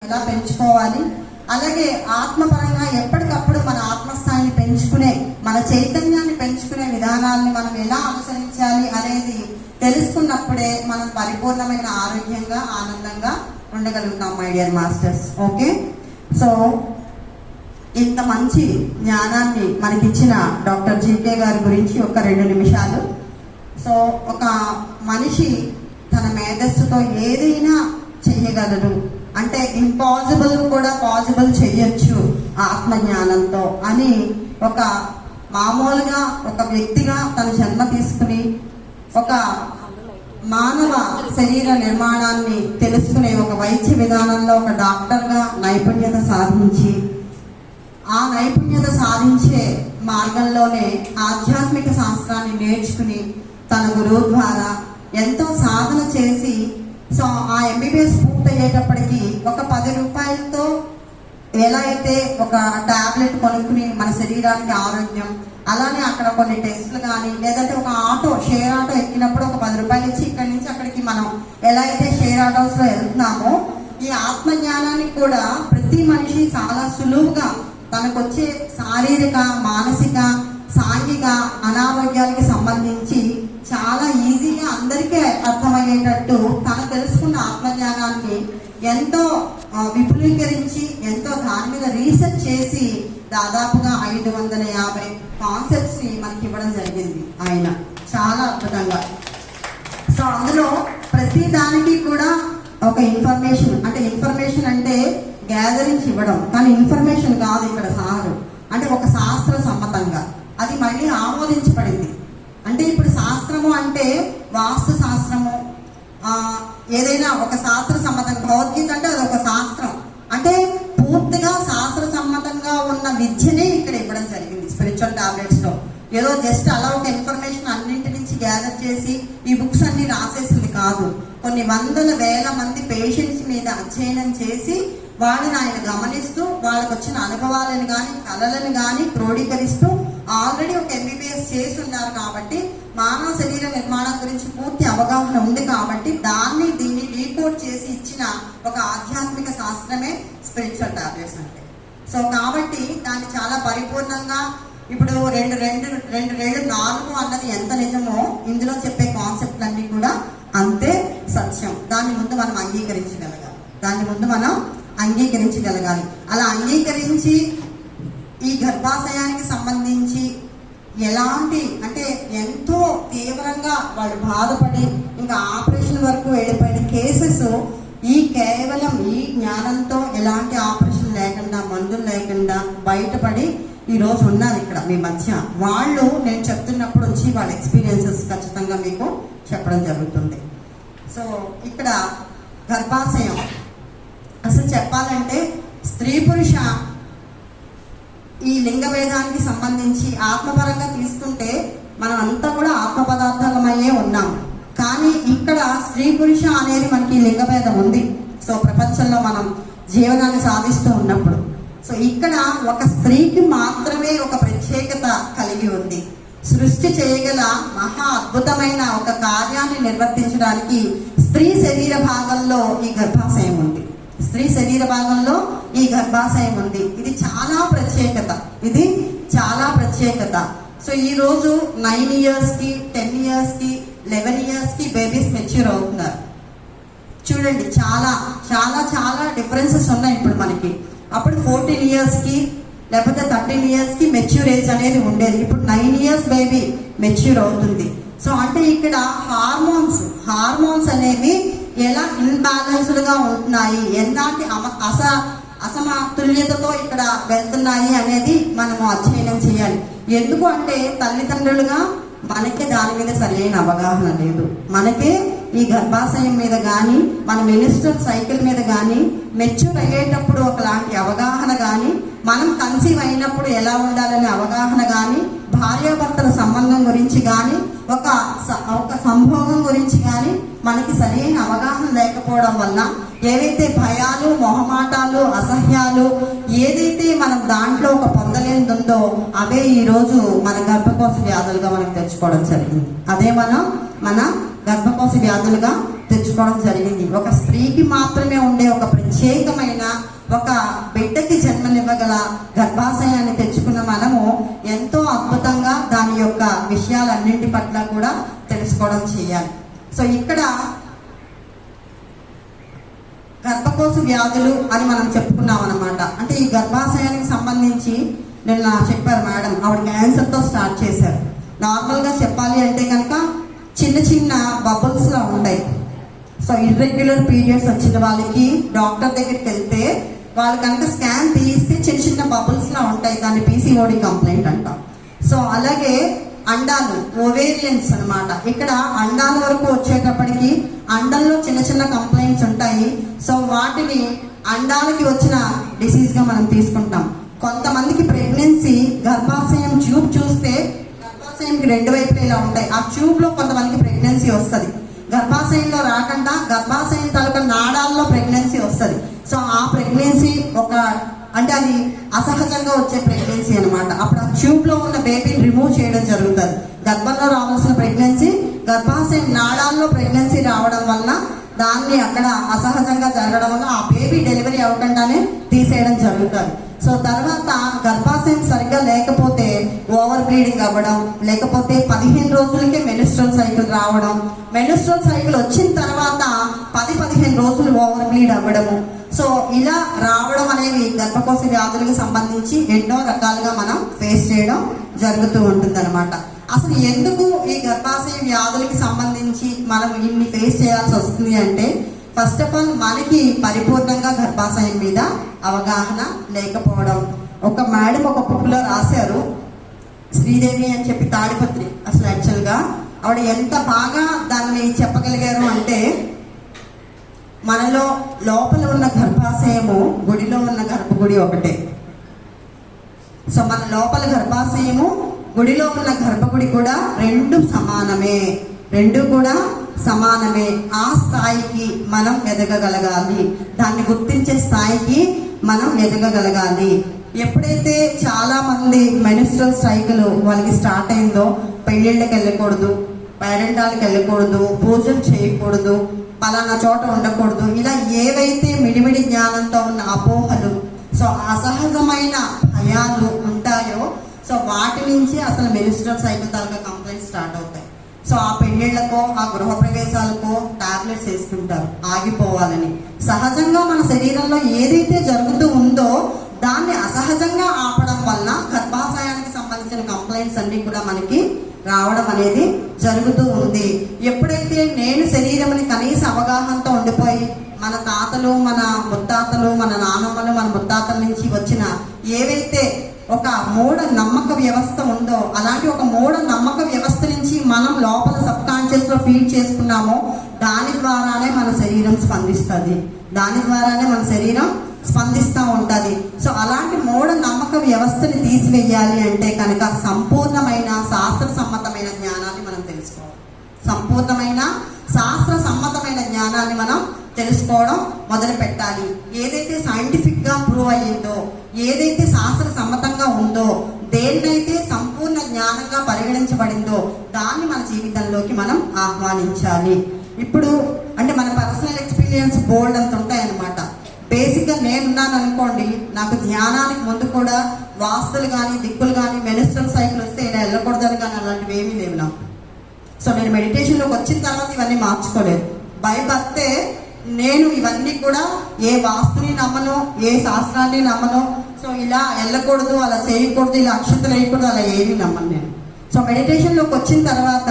ఎలా పెంచుకోవాలి, అలాగే ఆత్మపరంగా ఎప్పటికప్పుడు మన ఆత్మస్థాయిని పెంచుకునే, మన చైతన్యాన్ని పెంచుకునే విధానాలను మనం ఎలా అనుసరించాలి అనేది తెలుసుకున్నప్పుడే మనం పరిపూర్ణమైన ఆరోగ్యంగా ఆనందంగా ఉండగలుగుతాం my dear masters. Okay, so ఇంత మంచి జ్ఞానాన్ని మనకిచ్చిన డాక్టర్ జీకే గారి గురించి ఒక 2 నిమిషాలు. సో ఒక మనిషి తన మేధస్సుతో ఏదైనా చెయ్యగలడు, అంటే ఇంపాసిబుల్ కూడా పాసిబుల్ చెయ్యొచ్చు ఆత్మజ్ఞానంతో అని ఒక మామూలుగా ఒక వ్యక్తిగా తన జన్మ తీసుకుని ఒక మానవ శరీర నిర్మాణాన్ని తెలుసుకునే ఒక వైద్య విధానంలో ఒక డాక్టర్గా నైపుణ్యత సాధించి, ఆ నైపుణ్యత సాధించే మార్గంలోనే ఆధ్యాత్మిక శాస్త్రాన్ని నేర్చుకుని తన గురువు ద్వారా ఎంతో సాధన చేసి, సో ఆ MBBS పూర్తయ్యేటప్పటికి ఒక 10 రూపాయలతో ఎలా అయితే ఒక టాబ్లెట్ కొనుక్కుని మన శరీరానికి ఆరోగ్యం, అలానే అక్కడ కొన్ని టెస్టులు కానీ, లేదంటే ఒక ఆటో షేర్ ఆటో ఎక్కినప్పుడు ఒక 10 రూపాయలు ఇచ్చి ఇక్కడి నుంచి అక్కడికి మనం ఎలా అయితే షేర్ ఆటోస్లో వెళ్తున్నామో, ఈ ఆత్మజ్ఞానాన్ని కూడా ప్రతి మనిషి చాలా సులువుగా తనకొచ్చే శారీరక, మానసిక, సాంఘిక అనారోగ్యాలకి సంబంధించి చాలా ఈజీగా అందరికీ అర్థమయ్యేటట్టు తను తెలుసుకున్న ఆత్మజ్ఞానాన్ని ఎంతో విపులీకరించి, ఎంతో దాని మీద రీసెర్చ్ చేసి దాదాపుగా 550 కాన్సెప్ట్స్ ని మనకి ఇవ్వడం జరిగింది ఆయన, చాలా అద్భుతంగా. సో అందులో ప్రతి దానికి కూడా ఒక ఇన్ఫర్మేషన్, అంటే ఇన్ఫర్మేషన్ అంటే గ్యాదరింగ్స్ ఇవ్వడం, కానీ ఇన్ఫర్మేషన్ కాదు ఇక్కడ సారు, అంటే ఒక శాస్త్ర సమ్మతంగా అది మళ్ళీ ఆమోదించబడింది. అంటే ఇప్పుడు శాస్త్రము అంటే వాస్తు శాస్త్రము, ఏదైనా ఒక శాస్త్ర సమ్మతంగా, భగవద్గీత అంటే అది ఒక శాస్త్రం, అంటే పూర్తిగా శాస్త్ర సమ్మతంగా ఉన్న విద్యనే ఇక్కడ ఇవ్వడం జరిగింది స్పిరిచువల్ టాబ్లెట్స్ లో. ఏదో జస్ట్ అలా ఒక ఇన్ఫర్మేషన్ అన్నింటి నుంచి గ్యాదర్ చేసి ఈ బుక్స్ అన్ని రాసేసింది కాదు. కొన్ని వందల వేల మంది పేషెంట్స్ మీద అధ్యయనం చేసి వాళ్ళని ఆయన గమనిస్తూ వాళ్ళకు వచ్చిన అనుభవాలను కానీ కళలను కానీ క్రోడీకరిస్తూ ఆల్రెడీ ఒక MBBS చేసి ఉన్నారు కాబట్టి మానవ శరీర నిర్మాణం గురించి పూర్తి అవగాహన ఉంది కాబట్టి దీన్ని డీకోడ్ చేసి ఇచ్చిన ఒక ఆధ్యాత్మిక శాస్త్రమే స్పిరిచువల్ టాబ్లెట్స్ అంటే. సో కాబట్టి దాన్ని చాలా పరిపూర్ణంగా ఇప్పుడు 2-4 అన్నది ఎంత నిజమో ఇందులో చెప్పే కాన్సెప్ట్లన్నీ కూడా అంతే సత్యం. దాని ముందు మనం అంగీకరించగలగాలి. అలా అంగీకరించి ఈ గర్భాశయానికి సంబంధించి ఎలాంటి, అంటే ఎంతో తీవ్రంగా వాళ్ళు బాధపడి ఇంకా ఆపరేషన్ వరకు వెళ్ళిపోయిన కేసెస్ కేవలం ఈ జ్ఞానంతో ఎలాంటి ఆపరేషన్ లేకుండా, మందులు లేకుండా బయటపడి ఈరోజు ఉన్నారు ఇక్కడ మీ మధ్య. వాళ్ళు నేను చెప్తున్నప్పుడు వచ్చి వాళ్ళ ఎక్స్పీరియన్సెస్ ఖచ్చితంగా మీకు చెప్పడం జరుగుతుంది. సో ఇక్కడ గర్భాశయం అసలు చెప్పాలంటే స్త్రీ పురుష ఈ లింగ భేదానికి సంబంధించి ఆత్మపరంగా తీసుకుంటే మనం అంతా కూడా ఆత్మ పదార్థమయ్యే ఉన్నాం. కానీ ఇక్కడ స్త్రీ పురుష అనేది మనకి లింగ భేదం ఉంది. సో ప్రపంచంలో మనం జీవనాన్ని సాధిస్తూ ఉన్నప్పుడు, సో ఇక్కడ ఒక స్త్రీకి మాత్రమే ఒక ప్రత్యేకత కలిగి ఉంది. సృష్టి చేయగల మహా అద్భుతమైన ఒక కార్యాన్ని నిర్వర్తించడానికి స్త్రీ శరీర భాగంలో ఈ గర్భాశయం ఉంది. ఇది చాలా ప్రత్యేకత. సో ఈ రోజు 9 years కి 10 years కి 11 years కి బేబీస్ మెచ్యూర్ అవుతున్నారు. చూడండి, చాలా చాలా చాలా డిఫరెన్సెస్ ఉన్నాయి ఇప్పుడు మనకి. అప్పుడు 14 years కి లేకపోతే 13 years కి మెచ్యూర్ ఏజ్ అనేది ఉండేది. ఇప్పుడు 9 years బేబీ మెచ్యూర్ అవుతుంది. సో అంటే ఇక్కడ హార్మోన్స్ అనేవి ఎలా ఇన్బ్యాలెన్స్డ్ గా ఉంటున్నాయి, ఎలాంటి అసమతుల్యతతో ఇక్కడ వెళ్తున్నాయి అనేది మనము అధ్యయనం చేయాలి. ఎందుకు అంటే తల్లిదండ్రులుగా మనకే దాని మీద సరైన అవగాహన లేదు. మనకే ఈ గర్భాశయం మీద కానీ, మన మినిస్టర్ సైకిల్ మీద కానీ, మెచ్యూర్ అయ్యేటప్పుడు ఒకలాంటి అవగాహన కానీ, మనం కన్సీవ్ అయినప్పుడు ఎలా ఉండాలనే అవగాహన కానీ, భార్యాభర్తల సంబంధం గురించి కానీ, ఒక సంభోగం గురించి కానీ మనకి సరైన అవగాహన లేకపోవడం వల్ల ఏవైతే భయాలు, మొహమాటాలు, అసహ్యాలు, ఏదైతే మనం దాంట్లో ఒక పొందలేనిది ఉందో అవే ఈరోజు మన గర్భకోశ వ్యాధులుగా మనకు తెచ్చుకోవడం జరిగింది. అదే మన గర్భకోశ వ్యాధులుగా తెచ్చుకోవడం జరిగింది. ఒక స్త్రీకి మాత్రమే ఉండే ఒక ప్రత్యేకమైన ఒక బిడ్డకి జన్మనివ్వగల గర్భాశయాన్ని తెచ్చుకున్న మనము ఎంతో అద్భుతంగా దాని యొక్క విషయాలన్నింటి పట్ల కూడా తెలుసుకోవడం చేయాలి. సో ఇక్కడ గర్భకోశ వ్యాధులు అని మనం చెప్పుకున్నాం అనమాట. అంటే ఈ గర్భాశయానికి సంబంధించి నిన్న చెప్పారు మేడం, ఆవిడ క్యాన్సర్తో స్టార్ట్ చేశారు. నార్మల్గా చెప్పాలి అంటే కనుక చిన్న చిన్న బబుల్స్లా ఉంటాయి. సో ఇర్రెగ్యులర్ పీరియడ్స్ వచ్చిన వాళ్ళకి డాక్టర్ దగ్గరికి వెళ్తే వాళ్ళు కనుక స్కాన్ తీస్తే చిన్న చిన్న బబుల్స్లా ఉంటాయి. దాన్ని పీసీఓడి కంప్లైంట్ అంటాం. సో అలాగే అండాలు, ఓవేరియన్స్ అనమాట. ఇక్కడ అండాల వరకు వచ్చేటప్పటికి అండంలో చిన్న చిన్న కంప్లైంట్స్ ఉంటాయి. సో వాటిని అండాలకి వచ్చిన డిసీజ్గా మనం తీసుకుంటాం. కొంతమందికి ప్రెగ్నెన్సీ గర్భాశయం ట్యూబ్ చూస్తే గర్భాశయంకి రెండు వైపులు ఇలా ఉంటాయి. ఆ ట్యూబ్లో కొంతమందికి ప్రెగ్నెన్సీ వస్తుంది. గర్భాశయంలో రాకుండా గర్భాశయం తాలూకా నాడాల్లో ప్రెగ్నెన్సీ వస్తుంది. సో ఆ ప్రెగ్నెన్సీ అంటే అది అసహజంగా వచ్చే ప్రెగ్నెన్సీ అనమాట. అప్పుడు ఆ ట్యూబ్లో ఉన్న బేబీని రిమూవ్ చేయడం జరుగుతుంది. గర్భంలో రావాల్సిన ప్రెగ్నెన్సీ గర్భాశయం నాడాల్లో ప్రెగ్నెన్సీ రావడం వలన దాన్ని అక్కడ అసహజంగా జరగడం వల్ల ఆ బేబీ డెలివరీ అవ్వకుండానే తీసేయడం జరుగుతుంది. సో తర్వాత గర్భాశయం సరిగ్గా లేకపోతే ఓవర్ బ్లీడింగ్ అవ్వడం, లేకపోతే 15 రోజులకే మెన్స్ట్రువల్ సైకిల్ రావడం, మెన్స్ట్రువల్ సైకిల్ వచ్చిన తర్వాత 10-15 రోజులు ఓవర్ బ్లీడ్ అవ్వడము. సో ఇలా రావడం అనేవి గర్భకోశ వ్యాధులకు సంబంధించి ఎన్నో రకాలుగా మనం ఫేస్ చేయడం జరుగుతూ ఉంటుంది అనమాట. అసలు ఎందుకు ఈ గర్భాశయ వ్యాధులకి సంబంధించి మనం ఇన్ని ఫేస్ చేయాల్సి వస్తుంది అంటే, ఫస్ట్ ఆఫ్ ఆల్ మనకి పరిపూర్ణంగా గర్భాశయం మీద అవగాహన లేకపోవడం. ఒక మేడం ఒక బుక్లో రాశారు, శ్రీదేవి అని చెప్పి తాడిపత్రి. అసలు యాక్చువల్గా ఆవిడ ఎంత బాగా దాన్ని చెప్పగలిగారు అంటే, మనలో లోపల ఉన్న గర్భాశయము గుడిలో ఉన్న గర్భగుడి ఒకటే. సో మన లోపల గర్భాశయము గుడిలో ఉన్న గర్భగుడి కూడా రెండు కూడా సమానమే. ఆ స్థాయికి మనం ఎదగగలగాలి, దాన్ని గుర్తించే స్థాయికి మనం ఎదగగలగాలి. ఎప్పుడైతే చాలా మంది మెన్స్ట్రువల్ సైకిల్ వాళ్ళకి స్టార్ట్ అయిందో పెళ్ళిళ్ళకి వెళ్ళకూడదు, పేరెంటాలకు వెళ్ళకూడదు, పూజలు చేయకూడదు, పలానా చోట ఉండకూడదు, ఇలా ఏవైతే మిడిమిడి జ్ఞానంతో ఉన్న అపోహలు, సో అసహజమైన భయాలు ఉంటాయో, సో వాటి నుంచి అసలు మెన్స్ట్రువల్ సైకిల్ తాలూకా కంప్లైంట్స్ స్టార్ట్ అవుతాయి. సో ఆ పెళ్ళిళ్ళకో ఆ గృహప్రవేశాలకో టాబ్లెట్స్ వేసుకుంటారు ఆగిపోవాలని. సహజంగా మన శరీరంలో ఏదైతే జరుగుతూ ఉందో దాన్ని అసహజంగా ఆపడం వల్ల గర్భాశయానికి సంబంధించిన కంప్లైంట్స్ అన్ని కూడా మనకి రావడం అనేది జరుగుతూ ఉంది. ఎప్పుడైతే నేను శరీరంని కనీస అవగాహనతో ఉండిపోయి మన తాతలు, మన ముత్తాతలు, మన నానమ్మలు, మన ముత్తాతల నుంచి వచ్చిన ఏవైతే ఒక మూఢ నమ్మక వ్యవస్థ ఉందో, అలాంటి ఒక మూఢ నమ్మక వ్యవస్థ నుంచి మనం లోపల సబ్ కాన్షియస్ లో ఫీడ్ చేసుకున్నామో దాని ద్వారానే మన శరీరం స్పందిస్తూ ఉంటుంది. సో అలాంటి మూఢ నమ్మక వ్యవస్థని తీసివేయాలి అంటే కనుక సంపూర్ణమైన శాస్త్ర సమ్మతమైన జ్ఞానాన్ని మనం తెలుసుకోవాలి. సంపూర్ణమైన శాస్త్ర సమ్మతమైన జ్ఞానాన్ని మనం తెలుసుకోవడం మొదలు పెట్టాలి. ఏదైతే సైంటిఫిక్ గా ప్రూవ్ అయ్యిందో, ఏదైతే శాస్త్ర సమ్మతంగా ఉందో, దేన్నైతే సంపూర్ణ జ్ఞానంగా పరిగణించబడిందో దాన్ని మన జీవితంలోకి మనం ఆహ్వానించాలి. ఇప్పుడు అంటే మన పర్సనల్ ఎక్స్పీరియన్స్ బోల్డ్ అంత ఉంటాయన్నమాట. బేసిక్గా నేనున్నాను అనుకోండి, నాకు ధ్యానానికి ముందు కూడా వాస్తులు కానీ దిక్కులు కానీ మెన్స్ట్రువల్ సైకిల్ వస్తే ఇలా వెళ్ళకూడదని కానీ అలాంటివి ఏమీ లేవు నాకు. సో నేను మెడిటేషన్లోకి వచ్చిన తర్వాత ఇవన్నీ మార్చుకోలేదు. బై బర్తే నేను ఇవన్నీ కూడా ఏ వాస్తుని నమ్మను, ఏ శాస్త్రాన్ని నమ్మను. సో ఇలా వెళ్ళకూడదు, అలా చేయకూడదు, ఇలా అక్షతలు వేయకూడదు, అలా ఏమీ నమ్మను నేను. సో మెడిటేషన్లోకి వచ్చిన తర్వాత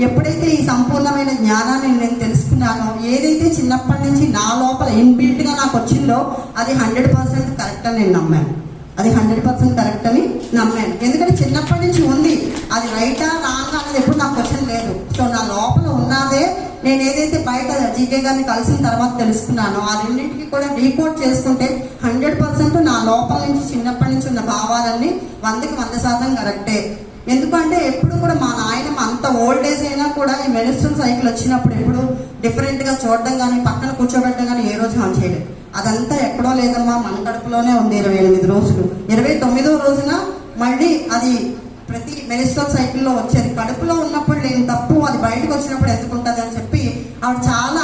ఎప్పుడైతే ఈ సంపూర్ణమైన జ్ఞానాన్ని నేను తెలుసుకున్నానో, ఏదైతే చిన్నప్పటి నుంచి నా లోపల ఇన్బిల్ట్గా నాకు వచ్చిందో అది 100% కరెక్ట్ అని నేను నమ్మాను. అది 100% కరెక్ట్ అని నమ్మాను. ఎందుకంటే చిన్నప్పటి నుంచి ఉంది. అది రైటా రాంగా అనేది ఎప్పుడు నాకు క్వశ్చన్ లేదు. సో నా లోపల ఉన్నదే నేను ఏదైతే బయట జీకే గారిని కలిసిన తర్వాత తెలుసుకున్నానో, ఆ రెండింటికి కూడా డీకోడ్ చేసుకుంటే 100% నా లోపల నుంచి చిన్నప్పటి నుంచి ఉన్న భావాలన్నీ 100కి 100% కరెక్టే. ఎందుకంటే ఎప్పుడు కూడా మా నాయనమ్మ అంత ఓల్డ్ ఏజ్ అయినా కూడా ఈ మెన్స్ట్రువల్ సైకిల్ వచ్చినప్పుడు ఎప్పుడు డిఫరెంట్గా చూడడం కానీ పక్కన కూర్చోబెట్టడం కానీ ఏ రోజు హాన్ చేయలేదు. అదంతా ఎక్కడో లేదమ్మా, మన కడుపులోనే ఉంది 28 రోజులు. 29వ రోజున మళ్ళీ అది ప్రతి మెన్స్ట్రువల్ సైకిల్లో వచ్చేది. కడుపులో ఉన్నప్పుడు లేని తప్పు అది బయటకు వచ్చినప్పుడు ఎందుకుంటుంది అని చెప్పి ఆవిడ చాలా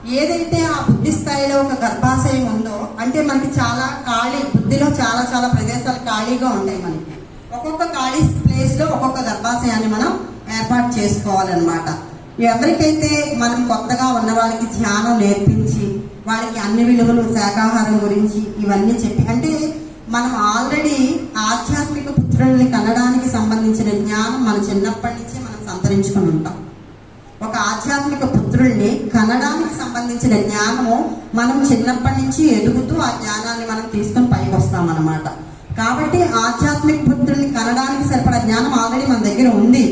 ఏదైతే ఆ బుద్ధి స్థాయిలో ఒక గర్భాశయం ఉందో, అంటే మనకి చాలా ఖాళీ, బుద్ధిలో చాలా చాలా ప్రదేశాలు ఖాళీగా ఉంటాయి. మనకి ఒక్కొక్క ఖాళీ ప్లేస్ లో ఒక్కొక్క గర్భాశయాన్ని మనం ఏర్పాటు చేసుకోవాలన్నమాట. ఎవరికైతే మనం కొత్తగా ఉన్న వాళ్ళకి ధ్యానం నేర్పించి వాళ్ళకి అన్ని విలువలు, శాకాహారం గురించి ఇవన్నీ చెప్పి, అంటే మనం ఆల్రెడీ ఆధ్యాత్మిక పుత్రుల్ని కనడానికి సంబంధించిన జ్ఞానం మన చిన్నప్పటి నుంచి మనం సంతరించుకుని ఉంటాం. ఒక ఆధ్యాత్మిక పుత్రుల్ని కనడానికి సంబంధించిన జ్ఞానము మనం చిన్నప్పటి నుంచి ఎదుగుతూ ఆ జ్ఞానాన్ని మనం తీసుకొని పైకి వస్తాం అన్నమాట. కాబట్టి ఆధ్యాత్మిక పుత్రుల్ని కనడానికి సరిపడా జ్ఞానం ఆల్రెడీ మన దగ్గర ఉంది.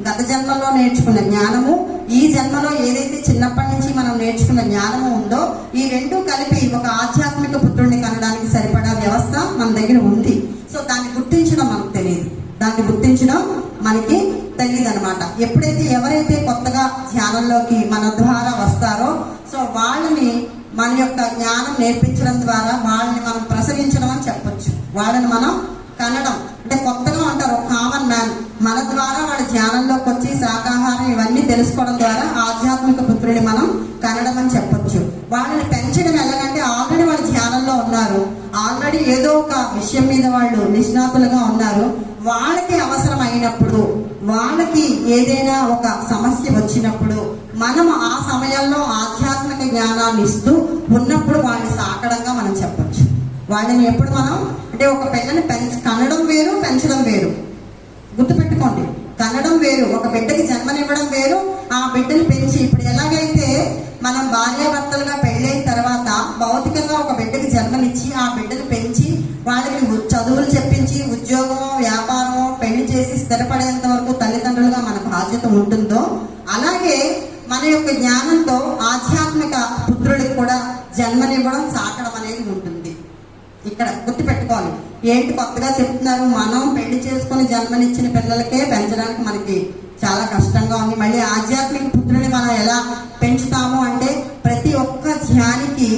గత జన్మలో నేర్చుకున్న జ్ఞానము, ఈ జన్మలో ఏదైతే చిన్నప్పటి నుంచి మనం నేర్చుకున్న జ్ఞానము ఉందో, ఈ రెండు కలిపి ఒక ఆధ్యాత్మిక పుత్రుడిని కనడానికి సరిపడా వ్యవస్థ మన దగ్గర ఉంది. సో దాన్ని గుర్తించడం మనకు తెలియదు, దాన్ని గుర్తించడం మనకి తెలియదు అనమాట. ఎప్పుడైతే ఎవరైతే కొత్తగా ధ్యానంలోకి మన ద్వారా వస్తారో, సో వాళ్ళని మన యొక్క జ్ఞానం నేర్పించడం ద్వారా వాళ్ళని మనం ప్రసరించడం అని చెప్పొచ్చు. వాళ్ళని మనం కనడం అంటే కొత్తగా ఉంటారు, కామన్ మ్యాన్, మన ద్వారా వాళ్ళ ధ్యానంలోకి వచ్చి శాకాహారం ఇవన్నీ తెలుసుకోవడం ద్వారా ఆధ్యాత్మిక పుత్రుని మనం కనడం అని చెప్పొచ్చు. వాళ్ళని పెంచడం ఎలాగంటే ఆల్రెడీ వాళ్ళు ధ్యానంలో ఉన్నారు, ఆల్రెడీ ఏదో ఒక విషయం మీద వాళ్ళు నిష్ణాతులుగా ఉన్నారు. వాళ్ళకి అవసరం అయినప్పుడు, వాళ్ళకి ఏదైనా ఒక సమస్య వచ్చినప్పుడు మనం ఆ సమయంలో ఆధ్యాత్మిక జ్ఞానాన్ని ఇస్తూ ఉన్నప్పుడు వాళ్ళని సాకడంగా మనం చెప్పొచ్చు. వాళ్ళని ఎప్పుడు మనం అంటే ఒక పిల్లని కనడం వేరు, పెంచడం వేరు. గుర్తుపెట్టుకోండి, కనడం వేరు, ఒక బిడ్డకి జన్మనివ్వడం వేరు, ఆ బిడ్డని పెంచి. ఇప్పుడు ఎలాగైతే మనం భార్యాభర్తలుగా పెళ్ళైన తర్వాత భౌతికంగా ఒక బిడ్డకి జన్మనిచ్చి ఆ బిడ్డని పెంచి వాళ్ళకి చదువులు చెప్పించి ఉద్యోగమో వ్యాపారమో పెళ్లి చేసి స్థిరపడేంత వరకు తల్లిదండ్రులుగా మన బాధ్యత ఉంటుందో, అలాగే మన యొక్క జ్ఞానంతో ఆధ్యాత్మిక పుత్రుడికి కూడా జన్మనివ్వడం, సాకడం అనేది ఉంటుంది. ఇక్కడ గుర్తుపెట్టుకోవాలి. ఏంటి కొత్తగా చెప్తున్నారు, మనం పెళ్లి చేసుకుని జన్మనిచ్చిన పిల్లలకే పెంచడానికి మనకి చాలా కష్టంగా ఉంది. మళ్ళీ ఆధ్యాత్మిక పుత్రుని మనం ఎలా పెంచుతాము అంటే, ప్రతి ఒక్క ధ్యానికి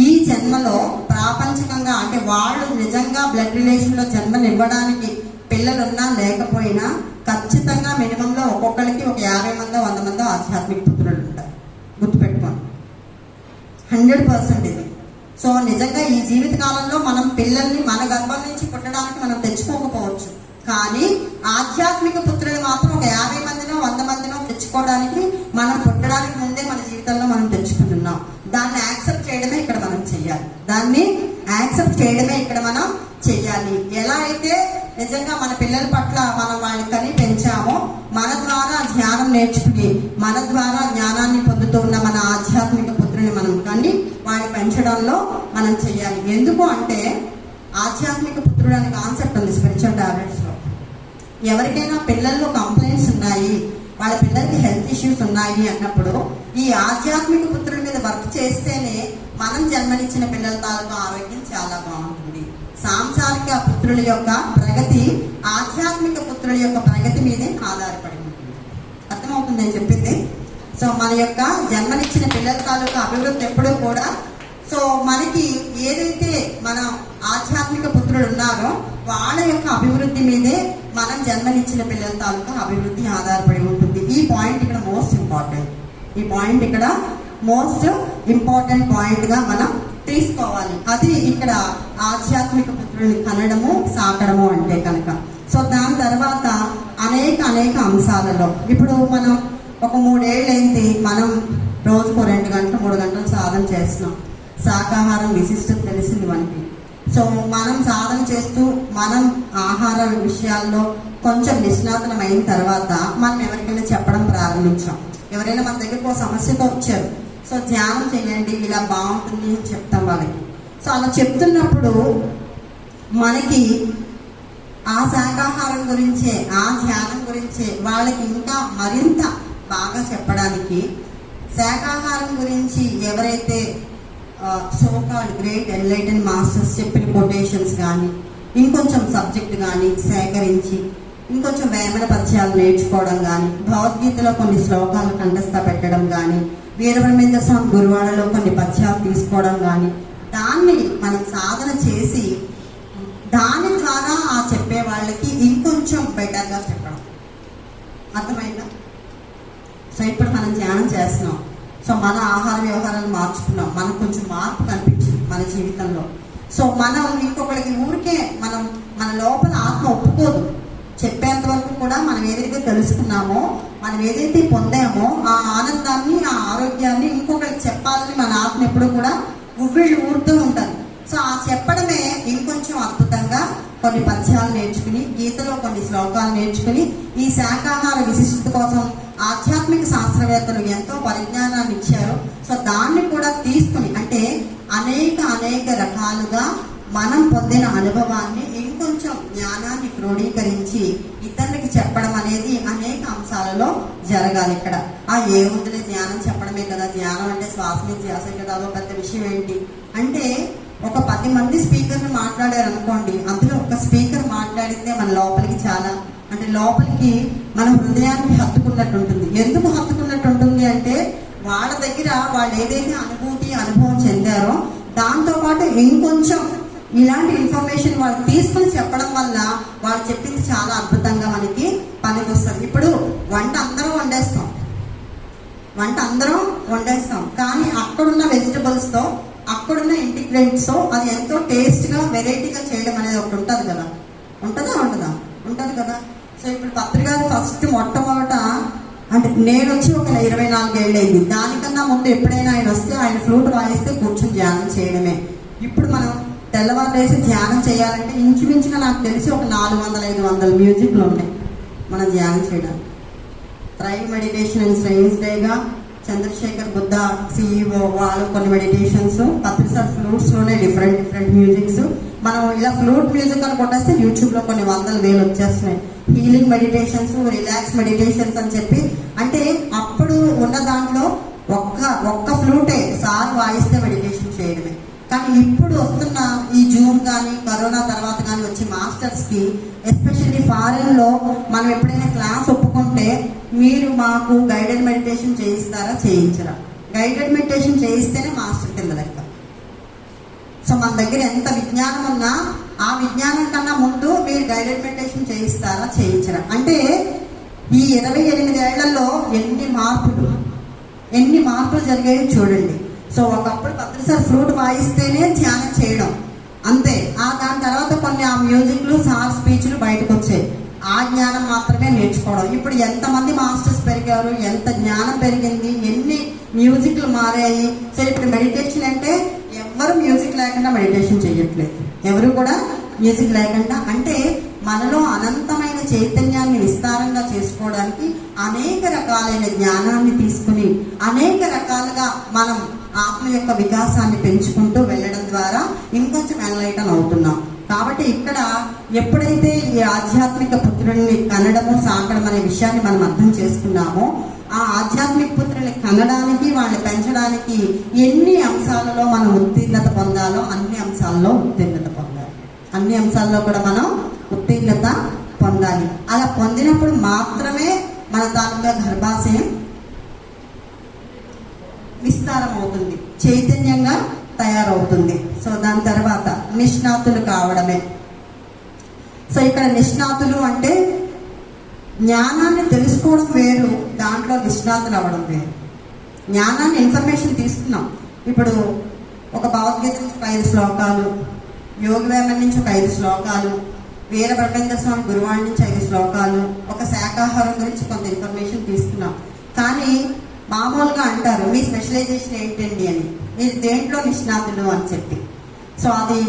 ఈ జన్మలో ప్రాపంచికంగా అంటే వాళ్ళు నిజంగా బ్లడ్ రిలేషన్లో జన్మనివ్వడానికి పిల్లలున్నా లేకపోయినా ఖచ్చితంగా మినిమంలో ఒక్కొక్కరికి ఒక 50 మందో 100 మందో ఆధ్యాత్మిక పుత్రులు ఉంటారు. గుర్తుపెట్టుకోండి, 100% ఇది. సో నిజంగా ఈ జీవిత కాలంలో మనం పిల్లల్ని మన గర్భం నుంచి పుట్టడానికి మనం తెచ్చుకోకపోవచ్చు, కానీ ఆధ్యాత్మిక పుత్రులు మాత్రం ఒక 50 మందినో 100 మందినో తెచ్చుకోవడానికి, మనం పుట్టడానికి ముందే మన జీవితంలో మనం తెచ్చుకుంటున్నాం. దాన్ని యాక్సెప్ట్ చేయడమే ఇక్కడ మనం చెయ్యాలి. దాన్ని యాక్సెప్ట్ చేయడమే ఇక్కడ మనం చెయ్యాలి. ఎలా అయితే నిజంగా మన పిల్లల పట్ల మనం వాళ్ళని కని పెంచామో, మన ద్వారా జ్ఞానం నేర్చుకుని మన ద్వారా జ్ఞానాన్ని పొందుతున్న మన ఆధ్యాత్మిక పుత్రుని మనం కానీ వాడిని పెంచడంలో మనం చెయ్యాలి. ఎందుకు అంటే ఆధ్యాత్మిక పుత్రుడు అనే కాన్సెప్ట్ ఉంది స్పిరిచువల్ టాబ్లెట్స్ లో. ఎవరికైనా పిల్లల్లో కంప్లైంట్స్ ఉన్నాయి, వాళ్ళ పిల్లలకి హెల్త్ ఇష్యూస్ ఉన్నాయి అన్నప్పుడు ఈ ఆధ్యాత్మిక పుత్రుడి మీద వర్క్ చేస్తేనే మనం జన్మనిచ్చిన పిల్లల తాలూకు ఆరోగ్యం చాలా బాగుంటుంది. సాంసారిక పుత్రుల యొక్క ప్రగతి ఆధ్యాత్మిక పుత్రుల యొక్క ప్రగతి మీదే ఆధారపడి ఉంటుంది. అర్థమవుతుంది నేను చెప్పింది? సో మన యొక్క జన్మనిచ్చిన పిల్లల తాలూకు అభివృద్ధి ఎప్పుడూ కూడా, సో మనకి ఏదైతే మన ఆధ్యాత్మిక పుత్రులు ఉన్నారో వాళ్ళ యొక్క అభివృద్ధి మీదే మనం జన్మనిచ్చిన పిల్లల తాలూకా అభివృద్ధి ఆధారపడి ఉంటుంది. ఈ పాయింట్ ఇక్కడ మోస్ట్ ఇంపార్టెంట్. ఈ పాయింట్ ఇక్కడ మోస్ట్ ఇంపార్టెంట్ పాయింట్ గా మనం తీసుకోవాలి. అది ఇక్కడ ఆధ్యాత్మిక పుత్రుల్ని కనడము, సాకడము అంటే కనుక. సో దాని తర్వాత అనేక అంశాలలో ఇప్పుడు మనం ఒక 3 ఏళ్ళైంది మనం రోజుకు 2 గంటలు 3 గంటలు సాధన చేస్తున్నాం. శాకాహారం విశిష్టత తెలిసింది మనకి. సో మనం సాధన చేస్తూ మనం ఆహార విషయాల్లో కొంచెం నిష్ణాతనం అయిన తర్వాత మనం ఎవరికైనా చెప్పడం ప్రారంభించాం. ఎవరైనా మన దగ్గరకు ఒక సమస్యతో వచ్చారు, సో ధ్యానం చేయండి ఇలా బాగుంటుంది అని చెప్తాం వాళ్ళకి. సో అలా చెప్తున్నప్పుడు మనకి ఆ శాకాహారం గురించే, ఆ ధ్యానం గురించే వాళ్ళకి ఇంకా మరింత బాగా చెప్పడానికి, శాకాహారం గురించి ఎవరైతే సోకాల్డ్ గ్రేట్ ఎన్లైటెన్ మాస్టర్స్ చెప్పిన కొటేషన్స్ కానీ ఇంకొంచెం సబ్జెక్ట్ కానీ సేకరించి ఇంకొంచెం వేమన పద్యాలు నేర్చుకోవడం కానీ, భగవద్గీతలో కొన్ని శ్లోకాలు కంఠస్థ పెట్టడం కానీ, వీరబ్రహ్మేంద్ర స్వామి గురువాడలో కొన్ని పద్యాలు తీసుకోవడం కానీ, దాన్ని మనం సాధన చేసి దాని ద్వారా ఆ చెప్పే వాళ్ళకి ఇంకొంచెం బెటర్గా చెప్పడం. అర్థమైందా? సో ఇప్పుడు మనం ధ్యానం చేస్తున్నాం. సో మన ఆహార వ్యవహారాలు మార్చుకున్నాం, మనకు కొంచెం మార్పు కనిపించింది మన జీవితంలో. సో మనం ఇంకొకరికి ఊరికే మన లోపల ఆత్మ ఒప్పుకోదు. చెప్పేంత వరకు కూడా మనం ఏదైతే తెలుసుకున్నామో, మనం ఏదైతే పొందామో ఆ ఆనందాన్ని, ఆ ఆరోగ్యాన్ని ఇంకొకరికి చెప్పాలని మన ఆత్మ ఎప్పుడు కూడా ఉవ్విళ్ళు ఊరుతూ ఉంటుంది. సో ఆ చెప్పడమే ఇంకొంచెం అద్భుతంగా కొన్ని పద్యాలు నేర్చుకుని, గీతలో కొన్ని శ్లోకాలు నేర్చుకుని, ఈ శాకాహార విశిష్టత కోసం ఆధ్యాత్మిక శాస్త్రవేత్తలు ఎంతో పరిజ్ఞానాన్ని ఇచ్చారు. సో దాన్ని కూడా తీసుకుని, అంటే అనేక రకాలుగా మనం పొందిన అనుభవాన్ని ఇంకొంచెం జ్ఞానాన్ని క్రోడీకరించి ఇతరులకి చెప్పడం అనేది అనేక అంశాలలో జరగాలి. ఇక్కడ ఏముందిలే ధ్యానం చెప్పడమే కదా, ధ్యానం అంటే శ్వాస మీద ధ్యాస కదా, అదో పెద్ద విషయం ఏంటి అంటే, ఒక 10 మంది స్పీకర్లు మాట్లాడారు అనుకోండి, అందులో ఒక స్పీకర్ మాట్లాడితే మన లోపలికి చాలా, అంటే లోపలికి మన హృదయానికి హత్తుకున్నట్టు ఉంటుంది. ఎందుకు హత్తుకున్నట్టు ఉంటుంది అంటే, వాళ్ళ దగ్గర వాళ్ళు ఏదైతే అనుభవం చెందారో దాంతోపాటు ఇంకొంచెం ఇలాంటి ఇన్ఫర్మేషన్ వాళ్ళు తీసుకుని చెప్పడం వల్ల వాళ్ళు చెప్పింది చాలా అద్భుతంగా మనకి పనికి వస్తుంది. ఇప్పుడు వంట అందరం వండేస్తాం, కానీ అక్కడున్న వెజిటబుల్స్తో, అక్కడున్న ఇంటిగ్రెంట్స్తో అది ఎంతో టేస్ట్గా, వెరైటీగా చేయడం అనేది ఒకటి ఉంటుంది కదా. ఉంటుంది కదా. సో ఇప్పుడు పత్రికారు ఫస్ట్ మొట్టమొదట, అంటే నేను వచ్చి ఒక 24 ఏళ్ళు అయింది. దానికన్నా ముందు ఎప్పుడైనా ఆయన వస్తే ఆయన ఫ్లూట్ వాయిస్తే కూర్చొని ధ్యానం చేయడమే. ఇప్పుడు మనం తెల్లవారులేసి ధ్యానం చేయాలంటే ఇంచుమించుగా నాకు తెలిసి ఒక 400-500 మ్యూజిక్లు ఉన్నాయి మనం ధ్యానం చేయడానికి. థ్రైవ్ మెడిటేషన్ అండ్ సైన్స్ డేగా చంద్రశేఖర్ బుద్ధ CEO వాళ్ళు కొన్ని మెడిటేషన్స్, పత్రిసార్ ఫ్లూట్స్లోనే డిఫరెంట్ మ్యూజిక్స్. మనం ఇలా ఫ్లూట్ మ్యూజిక్ అని కొట్టేస్తే యూట్యూబ్లో కొన్ని 100,000 వచ్చేస్తున్నాయి. హీలింగ్ మెడిటేషన్స్, రిలాక్స్ మెడిటేషన్స్ అని చెప్పి, అంటే అప్పుడు ఉన్న దాంట్లో ఒక్క ఫ్లూటే సార్ వాయిస్తే మెడిటేషన్ చేయడమే. కానీ ఇప్పుడు వస్తున్న ఈ జూమ్ కానీ, కరోనా తర్వాత కానీ వచ్చి మాస్టర్స్కి, ఎస్పెషల్లీ ఫారెన్లో మనం ఎప్పుడైనా క్లాస్ ఒప్పుకుంటే, మీరు మాకు గైడెడ్ మెడిటేషన్ చేయిస్తారా, చేయించరా? గైడెడ్ మెడిటేషన్ చేయిస్తేనే మాస్టర్ కింద లెక్క. సో మన దగ్గర ఎంత విజ్ఞానం ఉన్నా ఆ విజ్ఞానం కన్నా ముందు మీరు గైడెడ్ మెడిటేషన్ చేయిస్తారా, చేయించరా? అంటే ఈ 28 ఏళ్లలో ఎన్ని మార్పులు జరిగాయో చూడండి. సో ఒకప్పుడు పత్రిసార్ ఫ్లూట్ వాయిస్తేనే ధ్యానం చేయడం అంతే. దాని తర్వాత కొన్ని ఆ మ్యూజిక్లు, సార్ స్పీచ్లు బయటకు వచ్చాయి. ఆ జ్ఞానం మాత్రమే నేర్చుకోవడం. ఇప్పుడు ఎంతమంది మాస్టర్స్ పెరిగారు, ఎంత జ్ఞానం పెరిగింది, ఎన్ని మ్యూజిక్లు మారాయి. సో ఇప్పుడు మెడిటేషన్ అంటే ఎవరు మ్యూజిక్ లేకుండా మెడిటేషన్ చేయట్లేదు, ఎవరు కూడా మ్యూజిక్ లేకుండా. అంటే మనలో అనంతమైన చైతన్యాన్ని విస్తారంగా చేసుకోవడానికి అనేక రకాలైన జ్ఞానాన్ని తీసుకుని అనేక రకాలుగా మనం ఆత్మ యొక్క వికాసాన్ని పెంచుకుంటూ వెళ్ళడం ద్వారా ఇంకొంచెం ఎన్లైటన్ అవుతున్నాం. కాబట్టి ఇక్కడ ఎప్పుడైతే ఈ ఆధ్యాత్మిక పుత్రుల్ని కనడము, సాకడం అనే విషయాన్ని మనం అర్థం చేసుకున్నామో, ఆ ఆధ్యాత్మిక పుత్రుల్ని కనడానికి, వాళ్ళని పెంచడానికి ఎన్ని అంశాలలో మనం ఉత్తీర్ణత పొందాలో అన్ని అంశాల్లో ఉత్తీర్ణత పొందాలి. అన్ని అంశాల్లో కూడా మనం ఉత్తీర్ణత పొందాలి. అలా పొందినప్పుడు మాత్రమే మన తాలూకా గర్భాశయం విస్తారం అవుతుంది, చైతన్యంగా తయారవుతుంది. సో దాని తర్వాత నిష్ణాతులు కావడమే. సో ఇక్కడ నిష్ణాతులు అంటే జ్ఞానాన్ని తెలుసుకోవడం వేరు, దాంట్లో నిష్ణాతులు అవ్వడం వేరు. జ్ఞానాన్ని, ఇన్ఫర్మేషన్ తీసుకున్నాం. ఇప్పుడు ఒక భగవద్గీత నుంచి 5 శ్లోకాలు, యోగవేమం నుంచి ఒక 5 శ్లోకాలు, వీరబ్రహ్మేంద్ర స్వామి గురువాణి నుంచి 5 శ్లోకాలు, ఒక శాకాహారం గురించి కొంత ఇన్ఫర్మేషన్ తీసుకున్నాం. కానీ మామూలుగా అంటారు మీ స్పెషలైజేషన్ ఏంటండి అని, మీరు దేంట్లో నిష్ణాతులు అని చెప్పి. సో అది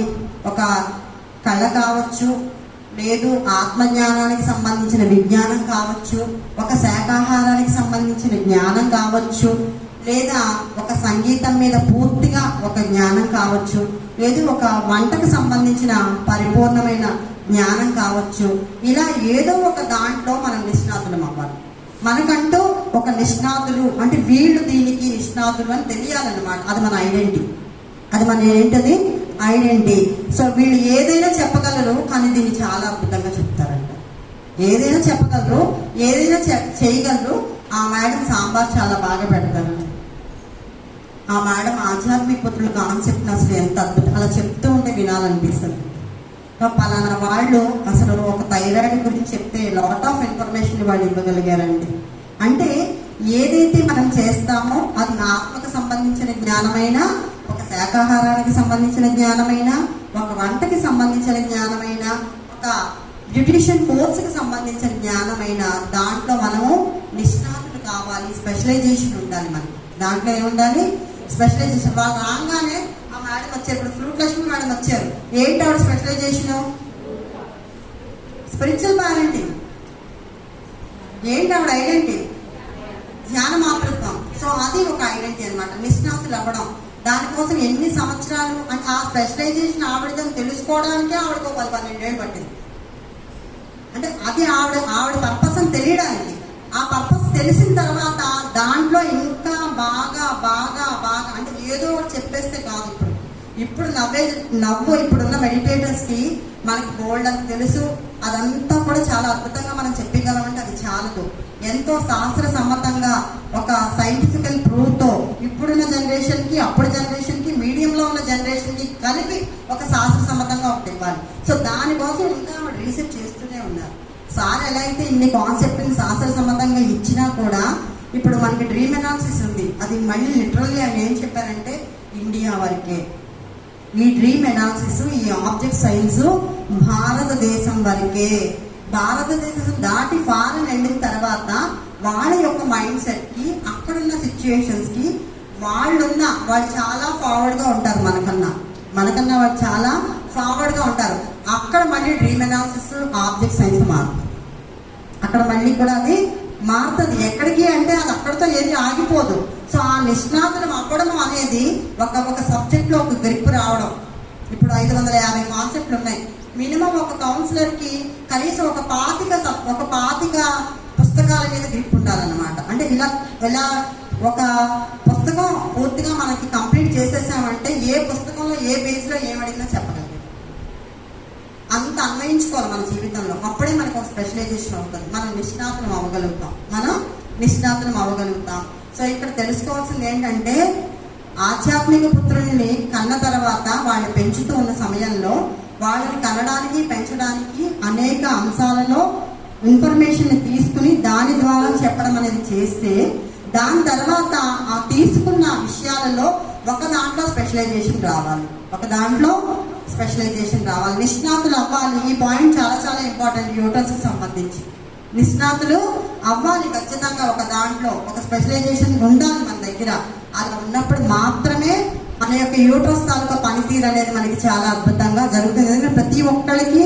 ఒక కళ కావచ్చు, లేదు ఆత్మజ్ఞానానికి సంబంధించిన విజ్ఞానం కావచ్చు, ఒక శాకాహారానికి సంబంధించిన జ్ఞానం కావచ్చు, లేదా ఒక సంగీతం మీద పూర్తిగా ఒక జ్ఞానం కావచ్చు, లేదు ఒక వంటకు సంబంధించిన పరిపూర్ణమైన జ్ఞానం కావచ్చు. ఇలా ఏదో ఒక దాంట్లో మనం నిష్ణాతులం అవ్వాలి. మనకంటూ ఒక నిష్ణాతులు అంటే వీళ్ళు దీనికి నిష్ణాతులు అని తెలియాలన్నమాట. అది మన ఐడెంటిటీ, అది మన ఏంటది ఐడెంటిటీ. సో వీళ్ళు ఏదైనా చెప్పగలరు, కానీ దీన్ని చాలా అద్భుతంగా చెప్తారంట. ఏదైనా చెప్పగలరు, ఏదైనా చేయగలరు. ఆ మేడం సాంబార్ చాలా బాగా పెడతారు. ఆ మేడం ఆధ్యాత్మిక పుత్రుల కాన్సెప్ట్ అసలు ఎంత అద్భుతం, అలా చెప్తూ ఉంటే వినాలనిపిస్తుంది. పలానా వాళ్ళు అసలు ఒక థైరాయిడ్ గురించి చెప్తే లాట్ ఆఫ్ ఇన్ఫర్మేషన్ వాళ్ళు ఇవ్వగలిగారండి. అంటే ఏదైతే మనం చేస్తామో అది ఆత్మకు సంబంధించిన జ్ఞానమైనా, ఒక శాకాహారానికి సంబంధించిన జ్ఞానమైనా, ఒక వంటకి సంబంధించిన జ్ఞానమైనా, ఒక బ్యూటిషియన్ కోర్సుకి సంబంధించిన జ్ఞానమైనా, దాంట్లో మనము నిష్ణాతులు కావాలి, స్పెషలైజేషన్ ఉండాలి. మనకి దాంట్లో ఏముండాలి? స్పెషలైజేషన్. వాళ్ళు రాగానే ఆ మేడం వచ్చారు, ఇప్పుడు ఫ్రూట్ లక్ష్మి మేడం వచ్చారు, ఏంటి ఆవిడ స్పెషలైజేషన్? Spiritual parenting. ఏంటి ఆవిడ ఐడెంటిటీ? ధ్యాన మాతృత్వం. సో అది ఒక ఐడెంటిటీ అనమాట, నిష్ణాతులు అవ్వడం. దానికోసం ఎన్ని సంవత్సరాలు అంటే ఆ స్పెషలైజేషన్ ఆవిడదని తెలుసుకోవడానికే ఆవిడకు 12 ఏళ్ళు పట్టింది. అంటే అది ఆవిడ పర్పస్ అని తెలియడానికి. ఆ పర్పస్ తెలిసిన తర్వాత దాంట్లో ఇంకా బాగా బాగా బాగా అంటే ఏదో ఒకటి చెప్పేస్తే కాదు. ఇప్పుడు నవ్వు ఇప్పుడున్న మెడిటేటర్స్ కి మనకి గోల్డ్ అని తెలుసు, అదంతా కూడా చాలా అద్భుతంగా మనం చెప్పగలమంటే అది చాలదు. ఎంతో శాస్త్ర సమ్మతంగా ఒక సైంటిఫికల్ ప్రూఫ్ తో ఇప్పుడున్న జనరేషన్ కి, అప్పుడు జనరేషన్ కి, మీడియంలో ఉన్న జనరేషన్ కి కలిపి ఒక శాస్త్ర సమ్మతంగా ఒకటి ఇవ్వాలి. సో దానికోసం ఇంకా రీసెర్చ్ చేస్తూనే ఉన్నారు. సార్ ఎలా అయితే ఇన్ని కాన్సెప్ట్ని శాస్త్ర సమ్మతంగా ఇచ్చినా కూడా ఇప్పుడు మనకి డ్రీమ్ అనాలిసిస్ ఉంది. అది మళ్ళీ లిటరల్లీ ఆయన ఏం చెప్పారంటే ఇండియా వరకే ఈ డ్రీమ్ అనాలిసిస్, ఈ ఆబ్జెక్ట్ సైన్స్ భారతదేశం వరకే. భారతదేశం దాటి ఫారెన్ వెళ్ళిన తర్వాత వాళ్ళ యొక్క మైండ్ సెట్ కి, అక్కడున్న సిచ్యుయేషన్స్ కి వాళ్ళు చాలా ఫార్వర్డ్ గా ఉంటారు. మనకన్నా వాళ్ళు చాలా ఫార్వర్డ్ గా ఉంటారు. అక్కడ మళ్ళీ డ్రీమ్ అనాలిసిస్, ఆబ్జెక్ట్ సైన్స్ మారుతుంది. అక్కడ మళ్ళీ కూడా అది మారుతుంది. ఎక్కడికి అంటే అది అక్కడితో ఏది ఆగిపోదు. సో ఆ నిష్ణాతులం అవ్వడం అనేది ఒక సబ్జెక్ట్ లో ఒక గ్రిప్ రావడం. ఇప్పుడు 550 కాన్సెప్ట్లు ఉన్నాయి. మినిమం ఒక కౌన్సిలర్ కి కనీసం ఒక 25 పుస్తకాల మీద గ్రిప్ ఉండాలన్నమాట. అంటే ఇలా ఒక పుస్తకం పూర్తిగా మనకి కంప్లీట్ చేసేసామంటే ఏ పుస్తకంలో ఏ బేస్ లో ఏమడిగినా చెప్పగలం. అంత అన్వయించుకోవాలి మన జీవితంలో. అప్పుడే మనకు ఒక స్పెషలైజేషన్ అవుతుంది. మనం నిష్ణాతులం అవ్వగలుగుతాం. సో ఇక్కడ తెలుసుకోవాల్సింది ఏంటంటే ఆధ్యాత్మిక పుత్రుల్ని కన్న తర్వాత వాళ్ళు పెంచుతూ ఉన్న సమయంలో వాళ్ళని కనడానికి, పెంచడానికి అనేక అంశాలలో ఇన్ఫర్మేషన్ తీసుకుని దాని ద్వారా చెప్పడం అనేది చేస్తే, దాని తర్వాత ఆ తీసుకున్న విషయాలలో ఒక దాంట్లో స్పెషలైజేషన్ రావాలి. నిష్ణాతులు అవ్వాలి. ఈ పాయింట్ చాలా చాలా ఇంపార్టెంట్. యూటర్స్ కి సంబంధించి నిష్ణాతులు అవ్వాలి ఖచ్చితంగా. ఒక దాంట్లో ఒక స్పెషలైజేషన్ ఉండాలి మన దగ్గర. అలా ఉన్నప్పుడు మాత్రమే మన యొక్క యూటర్స్ తాలూకా పనితీరు అనేది మనకి చాలా అద్భుతంగా జరుగుతుంది. ఎందుకంటే ప్రతి ఒక్కరికి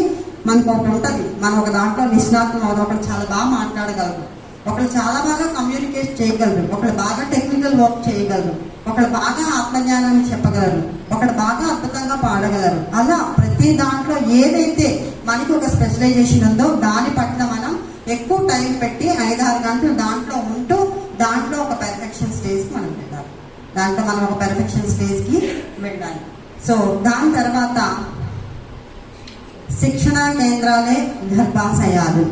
మనకు ఒకటి ఉంటుంది. మనం ఒక దాంట్లో నిష్ణాతులు అవుతాం. ఒకరు చాలా బాగా మాట్లాడగలరు, ఒకరు చాలా బాగా కమ్యూనికేట్ చేయగలరు, ఒకరు బాగా టెక్నికల్ వర్క్ చేయగలరు, ఒకరు బాగా ఆత్మజ్ఞానాన్ని చెప్పగలరు, ఒకరు బాగా అద్భుతంగా పాడగలరు. అలా ప్రతి దాంట్లో ఏదైతే మనకి ఒక స్పెషలైజేషన్ ఉందో దాని పట్ల మనం ఎక్కువ టైం పెట్టి 5-6 గంటలు దాంట్లో ఉంటూ దాంట్లో ఒక పెర్ఫెక్షన్ స్టేజ్కి మనం వెళ్ళాలి. సో దాని తర్వాత శిక్షణా కేంద్రాలే గర్భాశయాలు.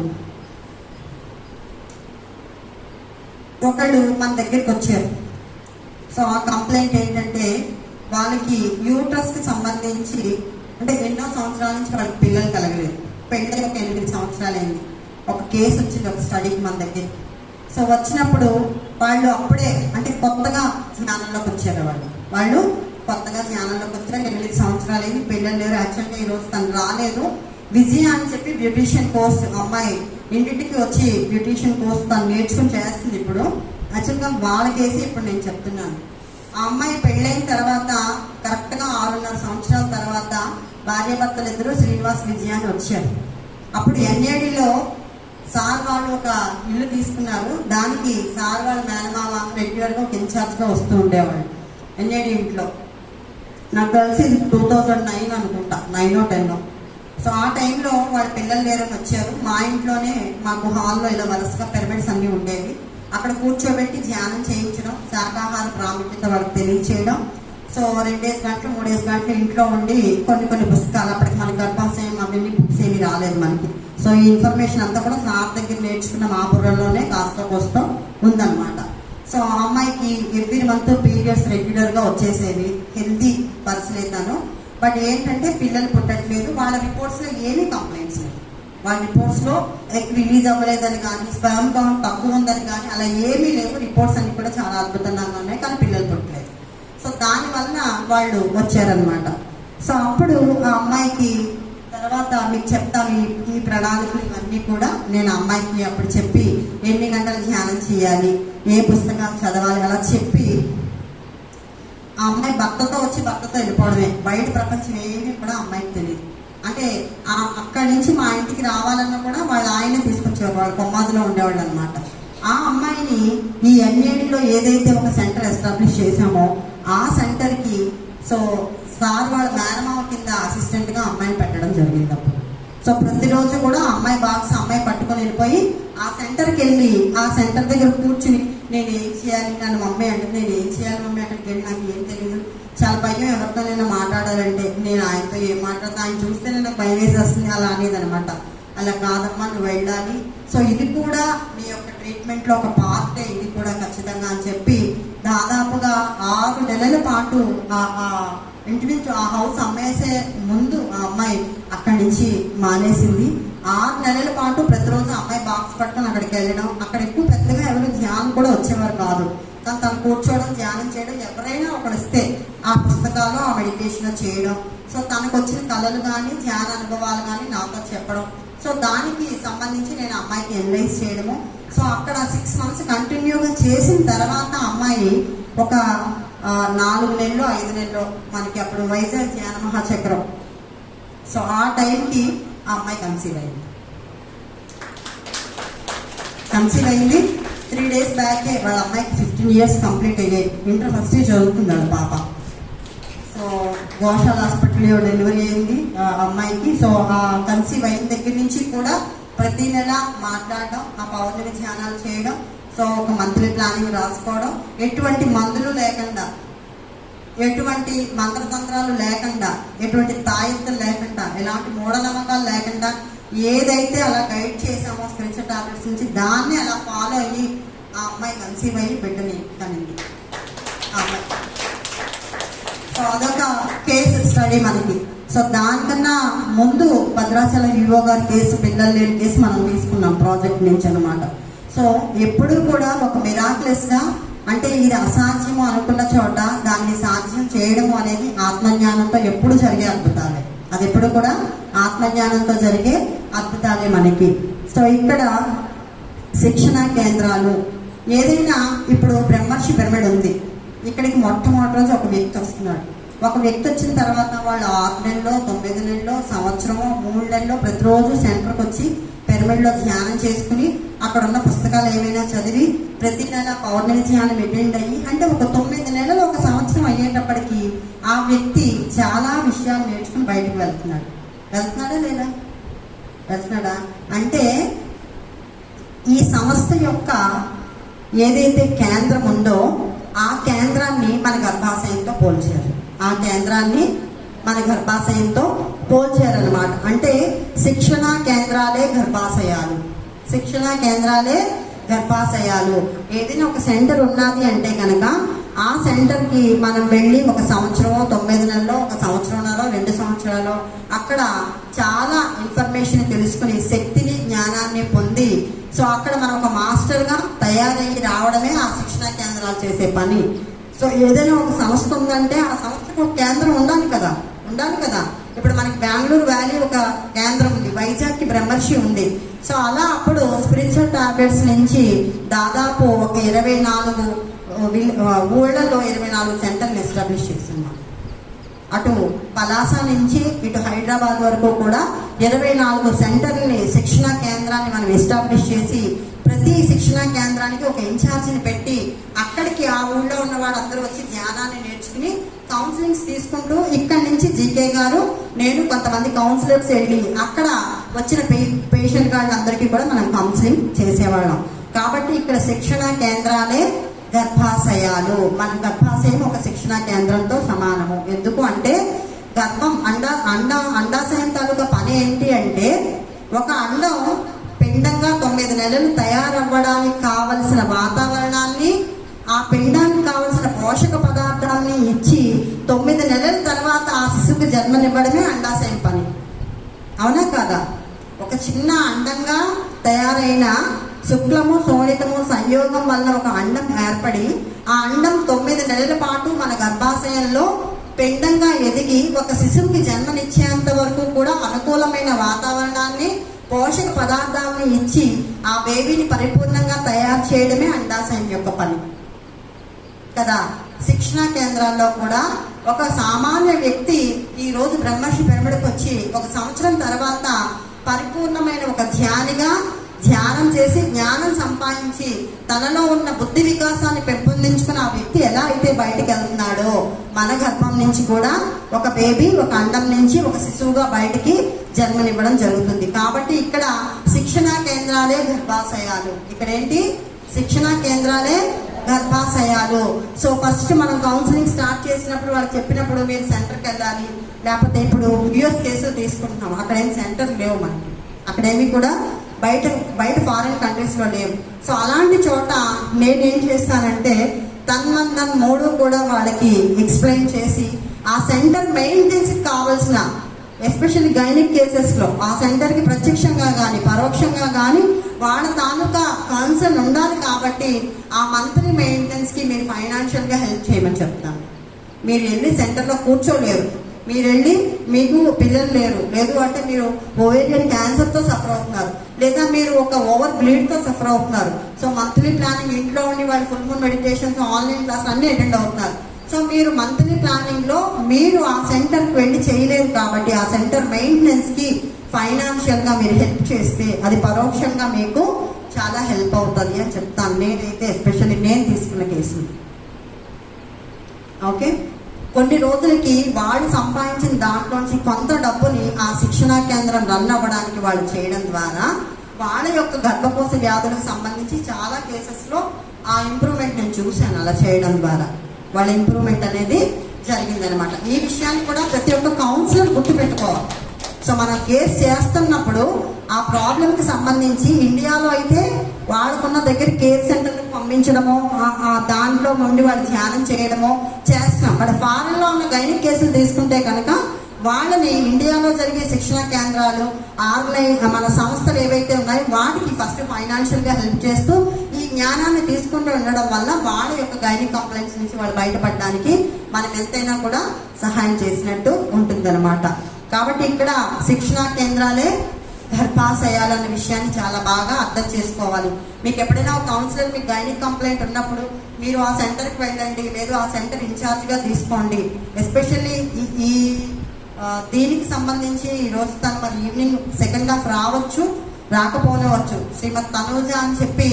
ఒకళ్ళు మన దగ్గరికి వచ్చారు. సో ఆ కంప్లైంట్ ఏంటంటే వాళ్ళకి యూట్రస్ కి సంబంధించి అంటే ఎన్నో సంవత్సరాల నుంచి వాళ్ళకి పిల్లలు కలగలేదు. పెళ్ళి ఒక 8 సంవత్సరాలైంది. ఒక కేసు వచ్చింది ఒక స్టడీకి మన దగ్గర. సో వచ్చినప్పుడు వాళ్ళు అప్పుడే అంటే కొత్తగా జ్ఞానంలోకి వచ్చారు. వాళ్ళు కొత్తగా జ్ఞానంలోకి వచ్చారు. 8 సంవత్సరాలైంది, పిల్లలు లేరు. యాక్చువల్గా ఈరోజు తను రాలేదు. విజయ అని చెప్పి బ్యూటీషియన్ కోర్స్ అమ్మాయి ఇంటింటికి వచ్చి బ్యూటీషియన్ కోర్స్ తను నేర్చుకుని చేస్తుంది. ఇప్పుడు యాక్చువల్గా వాళ్ళ కేసు ఇప్పుడు నేను చెప్తున్నాను. ఆ అమ్మాయి పెళ్ళైన తర్వాత కరెక్ట్గా 6.5 సంవత్సరాల తర్వాత భార్యాభర్తలు ఇద్దరు శ్రీనివాస్ విజయ అని వచ్చారు. అప్పుడు ఎన్ఏడిలో సార్ వాళ్ళు ఒక ఇల్లు తీసుకున్నారు. దానికి సార్ వాళ్ళ మేనమామ రెగ్యులర్గా ఒక ఇన్ఛార్జ్గా వస్తూ ఉండేవాళ్ళు ఎన్ఏడి ఇంట్లో. నాకు తెలిసి 2009 అనుకుంటా, 9 or 10. సో ఆ టైంలో వాళ్ళ పిల్లలు లేరని వచ్చారు. మా ఇంట్లోనే మాకు హాల్లో ఇలా వరుసగా పిరమిడ్స్ అన్నీ ఉండేవి. అక్కడ కూర్చోబెట్టి ధ్యానం చేయించడం, శాకాహార ప్రాముఖ్యత వాళ్ళకి తెలియచేయడం. సో 2 గంటలు 3 గంటలు ఇంట్లో ఉండి కొన్ని పుస్తకాలు, అప్పటికి మనకి గర్భాశయం అవన్నీ బుక్స్ ఏమి రాలేదు మనకి. సో ఈ ఇన్ఫర్మేషన్ అంతా కూడా సార్ దగ్గర నేర్చుకున్న మా బుర్రలోనే కాస్త కోస్తో ఉందన్నమాట. సో ఆ అమ్మాయికి ఎవ్రీ మంత్ పీరియడ్స్ రెగ్యులర్గా వచ్చేసేవి. హెల్తీ పర్సన్ అవుతాను. బట్ ఏంటంటే పిల్లలు పుట్టట్లేదు. వాళ్ళ రిపోర్ట్స్లో ఏమీ కంప్లైంట్స్ లేదు. వాళ్ళ రిపోర్ట్స్లో రిలీజ్ అవ్వలేదని కానీ, స్పెర్మ్ కౌంట్ తక్కువ ఉందని కానీ అలా ఏమీ లేవు. రిపోర్ట్స్ అన్ని కూడా చాలా అద్భుతంగా ఉన్నాయి, కానీ పిల్లలు పుట్టలేదు. సో దానివల్ల వాళ్ళు వచ్చారనమాట. సో అప్పుడు ఆ అమ్మాయికి తర్వాత మీకు చెప్తాను ఈ ప్రణాళికలు ఇవన్నీ కూడా నేను అమ్మాయికి అప్పుడు చెప్పి ఎన్ని గంటలు ధ్యానం చేయాలి, ఏ పుస్తకాలు చదవాలి అలా చెప్పి ఆ అమ్మాయి భర్తతో వచ్చి భర్తతో వెళ్ళిపోవడమే. బయట ప్రపంచం ఏమీ కూడా అమ్మాయికి తెలియదు. అంటే అక్కడి నుంచి మా ఇంటికి రావాలన్నా కూడా వాళ్ళ ఆయన తీసుకొచ్చేవారు, వాళ్ళు కొమ్మాదిలో ఉండేవాళ్ళు అనమాట. ఆ అమ్మాయిని ఈ ఎన్ఏడిలో ఏదైతే ఒక సెంటర్ ఎస్టాబ్లిష్ చేశామో ఆ సెంటర్కి సో సార్ వాళ్ళ మేనమామ కింద అసిస్టెంట్గా అమ్మాయిని పెట్టడం జరిగింది అప్పుడు. సో ప్రతిరోజు కూడా అమ్మాయి బాక్స్ అమ్మాయి పట్టుకొని వెళ్ళిపోయి ఆ సెంటర్కి వెళ్ళి ఆ సెంటర్ దగ్గర కూర్చుని నేను ఏం చేయాలి, నన్ను మమ్మీ అంటే నేను ఏం చేయాలి మమ్మీ అక్కడికి వెళ్ళి నాకు ఏం తెలియదు, చాలా భయం ఎవరితో నేను మాట్లాడాలంటే, నేను ఆయనతో ఏం మాట్లాడతా, ఆయన చూస్తే నాకు భయం వేసేస్తుంది అలా అనేది అనమాట. అలా కాదమ్మా నువ్వు వెళ్ళాలి, సో ఇది కూడా నీ యొక్క ట్రీట్మెంట్లో ఒక పార్టే ఇది కూడా ఖచ్చితంగా అని చెప్పి దాదాపుగా 6 నెలల పాటు ఇంటి నుంచి ఆ హౌస్ అమ్మేసే ముందు ఆ అమ్మాయి అక్కడి నుంచి మానేసింది. 6 నెలల పాటు ప్రతిరోజు అమ్మాయి బాక్స్ పట్టుకొని అక్కడికి వెళ్ళడం. అక్కడ ఎక్కువ పెద్దగా ఎవరు ధ్యానం కూడా వచ్చేవారు కాదు. తను కూర్చోవడం, ధ్యానం చేయడం, ఎవరైనా ఒకడు ఇస్తే ఆ పుస్తకాలు ఆ మెడిటేషన్ చేయడం, సో తనకు వచ్చిన కళలు కానీ ధ్యాన అనుభవాలు కానీ నాతో చెప్పడం, సో దానికి సంబంధించి నేను అమ్మాయికి ఎనలైజ్ చేయడము. సో అక్కడ 6 మంత్స్ కంటిన్యూగా చేసిన తర్వాత అమ్మాయి ఒక 4 నెలలు 5 నెలలు మనకి అప్పుడు వైజాగ్ ధ్యాన మహాచక్రం, సో ఆ టైంకి ఆ అమ్మాయి కన్సీవ్ అయింది. 3 days బ్యాకే వాళ్ళ అమ్మాయికి 15 years కంప్లీట్ అయ్యాయి. ఇంటర్ ఫస్ట్ ఇయర్ చదువుతున్నాడు పాప. సో గోశాల హాస్పిటల్లో డెలివరీ అయింది అమ్మాయికి. సో ఆ కన్సీవ్ అయిన దగ్గర నుంచి కూడా ప్రతి నెల మాట్లాడడం, ఆ పౌర్ణమి ధ్యానాలు చేయడం, సో ఒక మంత్లీ ప్లానింగ్ రాసుకోవడం, ఎటువంటి మందులు లేకుండా, ఎటువంటి మంత్రతంత్రాలు లేకుండా, ఎటువంటి తాయెత్తులు లేకుండా, ఎలాంటి మూఢనమ్మకాలు లేకుండా ఏదైతే అలా గైడ్ చేసామో స్పిరిచువల్ టాబ్లెట్స్ నుంచి దాన్ని అలా ఫాలో అయ్యి ఆ అమ్మాయి కన్సీవ్ అయ్యి బిడ్డని కనింది ఆ అమ్మాయి. సో అదొక కేసు స్టడీ మనకి. సో దానికన్నా ముందు భద్రాచలం యువ గారి కేసు, పిల్లలు లేని కేసు మనం తీసుకున్నాం ప్రాజెక్ట్ నుంచి అనమాట. సో ఎప్పుడు కూడా ఒక మిరాక్లెస్గా, అంటే ఇది అసాధ్యము అనుకున్న చోట దాన్ని సాధ్యం చేయడము అనేది ఆత్మజ్ఞానంతో ఎప్పుడు జరిగే అద్భుతాలే. అది ఎప్పుడు కూడా ఆత్మజ్ఞానంతో జరిగే అద్భుతాలే మనకి. సో ఇక్కడ శిక్షణా కేంద్రాలు ఏదైనా, ఇప్పుడు బ్రహ్మర్షి పిరమిడ్ ఉంది, ఇక్కడికి మొట్టమొదటి రోజు ఒక వ్యక్తి వస్తున్నాడు. ఒక వ్యక్తి వచ్చిన తర్వాత వాళ్ళు 6 నెలల్లో 9 నెలల్లో సంవత్సరమో 3 నెలల్లో ప్రతిరోజు సెంటర్కి వచ్చి పిరమిడ్లో ధ్యానం చేసుకుని అక్కడ ఉన్న పుస్తకాలు ఏమైనా చదివి ప్రతి నెల పౌర్ణమి ధ్యానం అటెండ్ అయ్యి, అంటే ఒక 9 నెలలు 1 సంవత్సరం అయ్యేటప్పటికి ఆ వ్యక్తి చాలా విషయాలు నేర్చుకుని బయటకు వెళ్తున్నాడా లేదా? వెళ్తున్నాడా? అంటే ఈ సంస్థ యొక్క ఏదైతే కేంద్రం ఉందో ఆ కేంద్రాన్ని మన గర్భాశయంతో పోల్చారనమాట. అంటే శిక్షణా కేంద్రాలే గర్భాశయాలు. ఏదైనా ఒక సెంటర్ ఉన్నది అంటే కనుక ఆ సెంటర్కి మనం వెళ్ళి 1 సంవత్సరమో 9 నెలల్లో 1 సంవత్సరంలో 2 సంవత్సరాలు అక్కడ చాలా ఇన్ఫర్మేషన్ తెలుసుకుని శక్తిని జ్ఞానాన్ని పొంది, సో అక్కడ మనం ఒక మాస్టర్గా తయారయ్యి రావడమే ఆ శిక్షణా కేంద్రాలు చేసే పని. సో ఏదైనా ఒక సంస్థ ఉందంటే ఆ సంస్థకు ఒక కేంద్రం ఉండాలి కదా. ఇప్పుడు మనకి బెంగళూరు వ్యాలీ ఒక కేంద్రం ఉంది, వైజాగ్కి బ్రహ్మర్షి ఉంది. సో అలా అప్పుడు స్పిరిచువల్ టాబ్లెట్స్ నుంచి దాదాపు ఒక 24 ఊళ్ళలో 24 సెంటర్ని ఎస్టాబ్లిష్ చేస్తున్నాం. అటు పలాస నుంచి ఇటు హైదరాబాద్ వరకు కూడా 24 సెంటర్ని, శిక్షణా కేంద్రాన్ని మనం ఎస్టాబ్లిష్ చేసి ప్రతి శిక్షణా కేంద్రానికి ఒక ఇన్ఛార్జిని పెట్టి అక్కడికి ఆ ఊళ్ళో ఉన్న వాళ్ళందరూ వచ్చి ధ్యానాన్ని నేర్చుకుని కౌన్సిలింగ్స్ తీసుకుంటూ, ఇక్కడి నుంచి జీకే గారు నేను కొంతమంది కౌన్సిలర్స్ వెళ్ళి అక్కడ వచ్చిన పేషెంట్ వాళ్ళందరికీ కూడా మనం కౌన్సిలింగ్ చేసేవాళ్ళం. కాబట్టి ఇక్కడ శిక్షణా కేంద్రాలే గర్భాశయాలు. మన గర్భాశయం ఒక శిక్షణా కేంద్రంతో సమానము. ఎందుకు అంటే గర్భం అండాశయం తాలూకా పని ఏంటి అంటే, ఒక అండం పిండంగా 9 నెలలు తయారవ్వడానికి కావలసిన వాతావరణాన్ని, ఆ పిండానికి కావలసిన పోషక పదార్థాన్ని ఇచ్చి 9 నెలల తర్వాత ఆ శిశువుకి జన్మనివ్వడమే అండాశయం పని. అవునా కాదా? ఒక ఒక చిన్న అండంగా తయారైన శుక్లము శోణితము సంయోగం వల్ల ఒక అండం ఏర్పడి ఆ అండం 9 నెలల పాటు మన గర్భాశయంలో పిండంగా ఎదిగి ఒక శిశువుకి జన్మనిచ్చేంత వరకు కూడా అనుకూలమైన వాతావరణాన్ని, పోషక పదార్థాలను ఇచ్చి ఆ బేబీని పరిపూర్ణంగా తయారు చేయడమే అండాశయం యొక్క పని కదా. శిక్షణా కేంద్రాల్లో కూడా ఒక సామాన్య వ్యక్తి ఈ రోజు బ్రహ్మర్షి పిరమిడ్కి వచ్చి 1 సంవత్సరం తర్వాత పరిపూర్ణమైన ఒక ధ్యానం చేసి జ్ఞానం సంపాదించి తనలో ఉన్న బుద్ధి వికాసాన్ని పెంపొందించుకుని ఆ వ్యక్తి ఎలా అయితే బయటకు వెళ్తున్నాడో మన గర్భం నుంచి కూడా ఒక బేబీ ఒక అండం నుంచి ఒక శిశువుగా బయటికి జన్మనివ్వడం జరుగుతుంది. కాబట్టి ఇక్కడ శిక్షణా కేంద్రాలే గర్భాశయాలు. ఇక్కడ ఏంటి? శిక్షణా కేంద్రాలే గర్భాశయాలు. సో ఫస్ట్ మనం కౌన్సిలింగ్ స్టార్ట్ చేసినప్పుడు వాళ్ళు చెప్పినప్పుడు మీరు సెంటర్కి వెళ్ళాలి, లేకపోతే ఇప్పుడు యూఎస్ కేసులు తీసుకుంటున్నాం, అక్కడ ఏం సెంటర్ లేవు మనకి, అక్కడేమి కూడా బయట ఫారిన్ కంట్రీస్లో లేవు. సో అలాంటి చోట నేనేం చేస్తానంటే తన్మందన్ 3 కూడా వాళ్ళకి ఎక్స్ప్లెయిన్ చేసి ఆ సెంటర్ మెయింటెనెన్స్కి కావాల్సిన ఎస్పెషల్లీ గైనిక్ కేసెస్లో ఆ సెంటర్కి ప్రత్యక్షంగా కానీ పరోక్షంగా కానీ వాళ్ళ తాలూకా కన్సర్న్ ఉండాలి. కాబట్టి ఆ మంత్లీ మెయింటెనెన్స్కి మీరు ఫైనాన్షియల్గా హెల్ప్ చేయమని చెప్తాను. మీరు వెళ్ళి సెంటర్లో కూర్చోలేరు, మీరు వెళ్ళి మీకు పిల్లలు లేరు, లేదు అంటే మీరు ఓవేరియన్ క్యాన్సర్తో సఫర్ అవుతున్నారు, లేదా మీరు ఒక ఓవర్ బ్లీడ్తో సఫర్ అవుతున్నారు. సో మంత్లీ ప్లానింగ్ ఇంట్లో ఉండి వాళ్ళు full moon meditations online class అన్నీ అటెండ్ అవుతున్నారు. సో మీరు మంత్లీ ప్లానింగ్లో మీరు ఆ సెంటర్కి వెళ్ళి చేయలేరు. కాబట్టి ఆ సెంటర్ మెయింటెనెన్స్కి ఫైనాన్షియల్గా మీరు హెల్ప్ చేస్తే అది పరోక్షంగా మీకు చాలా హెల్ప్ అవుతుంది అని చెప్తాను. నేనైతే ఎస్పెషల్లీ నేను తీసుకున్న కేసు. ఓకే, కొన్ని రోజులకి వాళ్ళు సంపాదించిన దాంట్లోంచి కొంత డబ్బుని ఆ శిక్షణా కేంద్రం రన్ అవ్వడానికి వాళ్ళు చేయడం ద్వారా వాళ్ళ యొక్క గర్భకోశ వ్యాధులకు సంబంధించి చాలా కేసెస్లో ఆ ఇంప్రూవ్మెంట్ నేను చూశాను. అలా చేయడం ద్వారా వాళ్ళ ఇంప్రూవ్మెంట్ అనేది జరిగిందనమాట. ఈ విషయాన్ని కూడా ప్రతి ఒక్క కౌన్సిలర్ గుర్తుపెట్టుకోవాలి. సో మనం కేసు చేస్తున్నప్పుడు ఆ ప్రాబ్లంకి సంబంధించి ఇండియాలో అయితే వాళ్ళకున్న దగ్గర కేర్ సెంటర్కి పంపించడమో దాంట్లో నుండి వాళ్ళు ధ్యానం చేయడమో చేస్తున్నాం. బట్ ఫారెన్లో ఉన్న గైనిక్ కేసులు తీసుకుంటే కనుక వాళ్ళని ఇండియాలో జరిగే శిక్షణా కేంద్రాలు మన సంస్థలు ఏవైతే ఉన్నాయో వాటికి ఫస్ట్ ఫైనాన్షియల్గా హెల్ప్ చేస్తూ ఈ జ్ఞానాన్ని తీసుకుంటూ ఉండడం వల్ల వాళ్ళ యొక్క గైనిక్ కంప్లైంట్స్ నుంచి వాళ్ళు బయటపడడానికి మనం ఎంతైనా కూడా సహాయం చేసినట్టు ఉంటుందన్నమాట. కాబట్టి ఇక్కడ శిక్షణా కేంద్రాలే గర్భాశయాలన్న విషయాన్ని చాలా బాగా అర్థం చేసుకోవాలి. మీకు ఎప్పుడైనా ఒక కౌన్సిలర్ మీకు గైనిక్ కంప్లైంట్ ఉన్నప్పుడు మీరు ఆ సెంటర్కి వెళ్ళండి, లేదు ఆ సెంటర్ ఇన్ఛార్జ్గా తీసుకోండి. ఎస్పెషల్లీ ఈ దీనికి సంబంధించి ఈరోజు తను మరి ఈవినింగ్ సెకండ్ హాఫ్ రావచ్చు, రాకపోనవచ్చు. శ్రీమతి తనూజ అని చెప్పి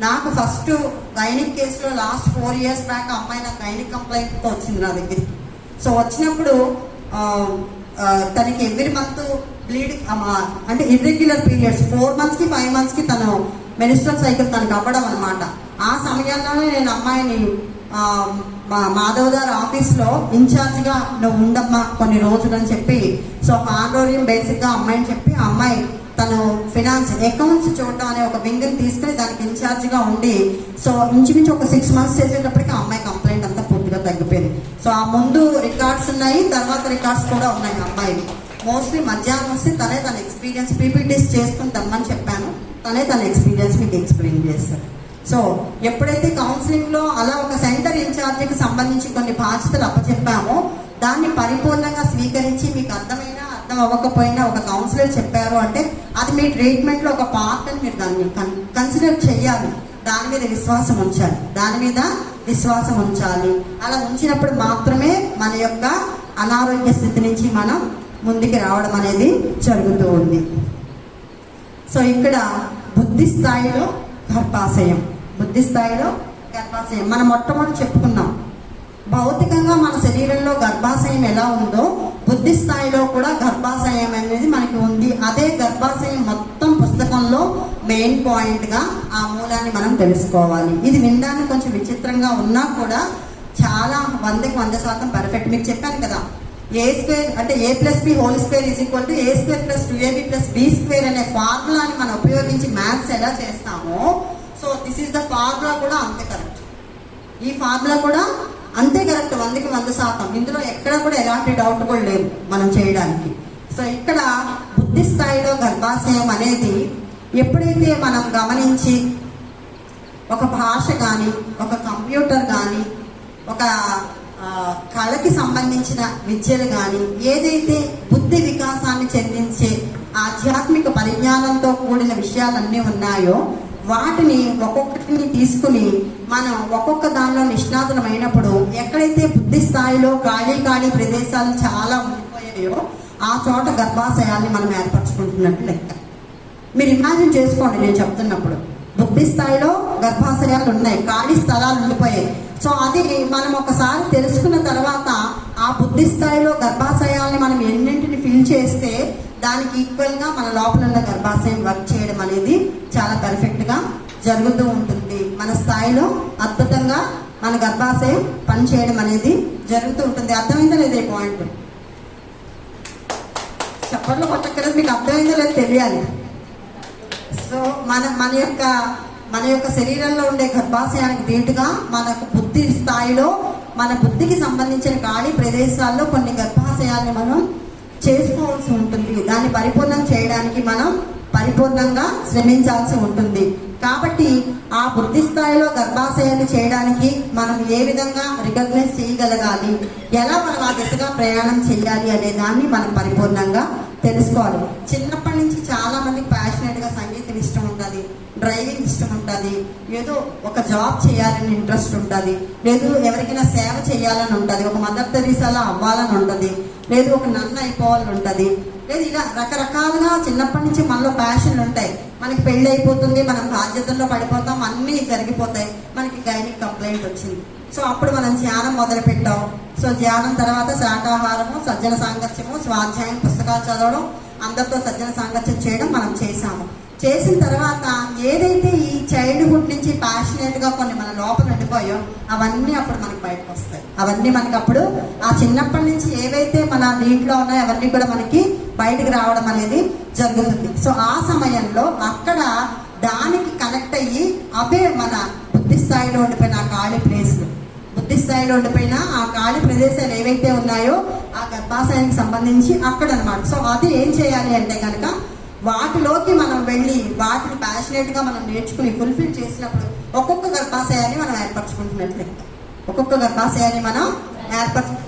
నాకు ఫస్ట్ గైనిక్ కేసులో లాస్ట్ 4 years బ్యాక్ అమ్మాయి నాకు గైనిక్ కంప్లైంట్తో వచ్చింది నా దగ్గరికి. సో వచ్చినప్పుడు తనకి ఎవ్రీ మంత్ బ్లీడ్ అంటే ఇర్రెగ్యులర్ పీరియడ్స్ 4 monthsకి 5 monthsకి తను మెన్స్ట్రల్ సైకిల్ తనకు అవ్వడం అనమాట. ఆ సమయంలోనే నేను అమ్మాయిని మాధవ్ గారి ఆఫీస్లో ఇన్ఛార్జ్గా నువ్వు ఉండమ్మా కొన్ని రోజులు అని చెప్పి, సో హానోరియం బేసిక్గా అమ్మాయిని చెప్పి ఆ అమ్మాయి తను ఫినాన్స్ అకౌంట్స్ చూడటం అనే ఒక వింగ్ని తీసుకుని దానికి ఇన్ఛార్జ్గా ఉండి, సో ఇంచుమించు ఒక 6 months చేసేటప్పటికి ఆ అమ్మాయి కంప్లైంట్ అంతా పూర్తిగా తగ్గిపోయింది. సో ఆ ముందు రికార్డ్స్ ఉన్నాయి, తర్వాత రికార్డ్స్ కూడా ఉన్నాయి అమ్మాయి. మోస్ట్లీ మధ్యాహ్నం వస్తే తన ఎక్స్పీరియన్స్ పీపీటీస్ చేసుకుని తెమ్మని చెప్పాను, తన ఎక్స్పీరియన్స్ మీకు ఎక్స్ప్లెయిన్ చేస్తారు. సో ఎప్పుడైతే కౌన్సిలింగ్లో అలా ఒక సెంటర్ ఇన్ఛార్జికి సంబంధించి కొన్ని బాధ్యతలు అప్పచెప్పామో దాన్ని పరిపూర్ణంగా స్వీకరించి మీకు అర్థమైనా అర్థం అవ్వకపోయినా ఒక కౌన్సిలర్ చెప్పారు అంటే అది మీ ట్రీట్మెంట్లో ఒక పార్ట్ అని మీరు దాన్ని కన్సిడర్ చేయాలి. దాని మీద విశ్వాసం ఉంచాలి. అలా ఉంచినప్పుడు మాత్రమే మన యొక్క అనారోగ్య స్థితి నుంచి మనం ముందుకు రావడం అనేది జరుగుతూ ఉంది. సో ఇక్కడ బుద్ధి స్థాయిలో గర్భాశయం మనం మొట్టమొదటి చెప్పుకున్నాం. భౌతికంగా మన శరీరంలో గర్భాశయం ఎలా ఉందో బుద్ధి స్థాయిలో కూడా గర్భాశయం అనేది మనకి ఉంది. అదే గర్భాశయం మొత్తం పుస్తకంలో మెయిన్ పాయింట్గా ఆ మూలాన్ని మనం తెలుసుకోవాలి. ఇది వినడానికి కొంచెం విచిత్రంగా ఉన్నా కూడా చాలా 100కి 100% పర్ఫెక్ట్. మీకు చెప్పాను కదా, a² అంటే a+b² = a² + 2ab + b² అనే ఫార్ములాని మనం ఉపయోగించి మ్యాథ్స్ ఎలా చేస్తామో, so this is the formula కూడా అంతే కరెక్ట్. ఈ ఫార్ములా కూడా అంతే కరెక్ట్ 100కి 100%. ఇందులో ఎక్కడ కూడా ఎలాంటి డౌట్ కూడా లేదు మనం చేయడానికి. సో ఇక్కడ బుద్ధి స్థాయిలో గర్భాశయం అనేది ఎప్పుడైతే మనం గమనించి ఒక భాష కానీ, ఒక కంప్యూటర్ కానీ, ఒక కళకి సంబంధించిన విద్యలు కానీ, ఏదైతే బుద్ధి వికాసాన్ని చెందించే ఆధ్యాత్మిక పరిజ్ఞానంతో కూడిన విషయాలన్నీ ఉన్నాయో వాటిని ఒక్కొక్కటిని తీసుకుని మనం ఒక్కొక్క దానిలో నిష్ణాతులమైనప్పుడు ఎక్కడైతే బుద్ధి స్థాయిలో ఖాళీ ప్రదేశాలు చాలా ఉండిపోయాయో ఆ చోట గర్భాశయాన్ని మనం ఏర్పరచుకుంటున్నట్టు లెక్క. మీరు ఇమాజిన్ చేసుకోండి, నేను చెప్తున్నప్పుడు బుద్ధి స్థాయిలో గర్భాశయాలు ఉన్నాయి, ఖాళీ స్థలాలు ఉండిపోయాయి. సో అది మనం ఒకసారి తెలుసుకున్న తర్వాత ఆ బుద్ధి స్థాయిలో గర్భాశయాల్ని మనం ఎన్నింటిని ఫిల్ చేస్తే దానికి ఈక్వల్గా మన లోపల ఉన్న గర్భాశయం వర్క్ చేయడం అనేది చాలా పర్ఫెక్ట్గా జరుగుతూ ఉంటుంది. మన స్థాయిలో అద్భుతంగా మన గర్భాశయం పనిచేయడం అనేది జరుగుతూ ఉంటుంది. అర్థమైందా లేదా పాయింట్? చెప్పట్లో కొట్టక్కర్లేదు, మీకు అర్థమైందో లేదో తెలియాలి. సో మన యొక్క శరీరంలో ఉండే గర్భాశయానికి దీటుగా మనకు బుద్ధి స్థాయిలో మన బుద్ధికి సంబంధించిన ఖాళీ ప్రదేశాల్లో కొన్ని గర్భాశయాన్ని మనం చేసుకోవాల్సి ఉంటుంది. దాన్ని పరిపూర్ణం చేయడానికి మనం పరిపూర్ణంగా శ్రమించాల్సి ఉంటుంది. కాబట్టి ఆ బుద్ధి స్థాయిలో గర్భాశయాన్ని చేయడానికి మనం ఏ విధంగా రికగ్నైజ్ చేయగలగాలి, ఎలా మనం ఆ దిశగా ప్రయాణం చేయాలి అనే దాన్ని మనం పరిపూర్ణంగా తెలుసుకోవాలి. చిన్నప్పటి నుంచి చాలా మందికి ప్యాషనేట్గా సంగీతం ఇష్టం ఉంటుంది, డ్రైవింగ్ ఇష్టం ఉంటుంది, ఏదో ఒక జాబ్ చేయాలని ఇంట్రెస్ట్ ఉంటుంది, లేదు ఎవరికైనా సేవ చేయాలని ఉంటుంది, ఒక మదర్ తెరీసాలా అవ్వాలని ఉంటుంది, లేదు ఒక నన్ను అయిపోవాలని ఉంటుంది, లేదు ఇలా రకరకాలుగా చిన్నప్పటి నుంచి మనలో ప్యాషన్లు ఉంటాయి. మనకి పెళ్ళి అయిపోతుంది, మనం బాధ్యతల్లో పడిపోతాం, అన్నీ జరిగిపోతాయి. మనకి గైనిక్ కంప్లైంట్ వచ్చింది, సో అప్పుడు మనం ధ్యానం మొదలు పెట్టాం. సో ధ్యానం తర్వాత శాకాహారము, సజ్జన సాంగత్యము, స్వాధ్యాయం, పుస్తకాలు చదవడం, అందరితో సజ్జన సాంగత్యం చేయడం మనం చేసాము. చేసిన తర్వాత ఏదైతే ఈ చైల్డ్హుడ్ నుంచి ప్యాషనేట్గా కొన్ని మన లోపల ఉండిపోయో అవన్నీ అప్పుడు మనకి బయటకు వస్తాయి. అవన్నీ మనకి అప్పుడు ఆ చిన్నప్పటి నుంచి ఏవైతే మన దీంట్లో ఉన్నాయో అవన్నీ కూడా మనకి బయటకు రావడం అనేది జరుగుతుంది. సో ఆ సమయంలో అక్కడ దానికి కనెక్ట్ అయ్యి అవే మన బుద్ధి స్థాయిలో ఉండిపోయిన ఆ ఖాళీ ప్లేస్లు, బుద్ధి స్థాయిలో ఉండిపోయిన ఆ ఖాళీ ప్రదేశాలు ఏవైతే ఉన్నాయో ఆ గర్భాశయానికి సంబంధించి అక్కడ అనమాట. సో అది ఏం చేయాలి అంటే కనుక వాటిలోకి మనం వెళ్ళి వాటిని ప్యాషనేట్గా మనం నేర్చుకుని ఫుల్ఫిల్ చేసినప్పుడు ఒక్కొక్క గర్భాశయాన్ని మనం ఏర్పరచుకుంటున్నట్లే, ఒక్కొక్క గర్భాశయాన్ని మనం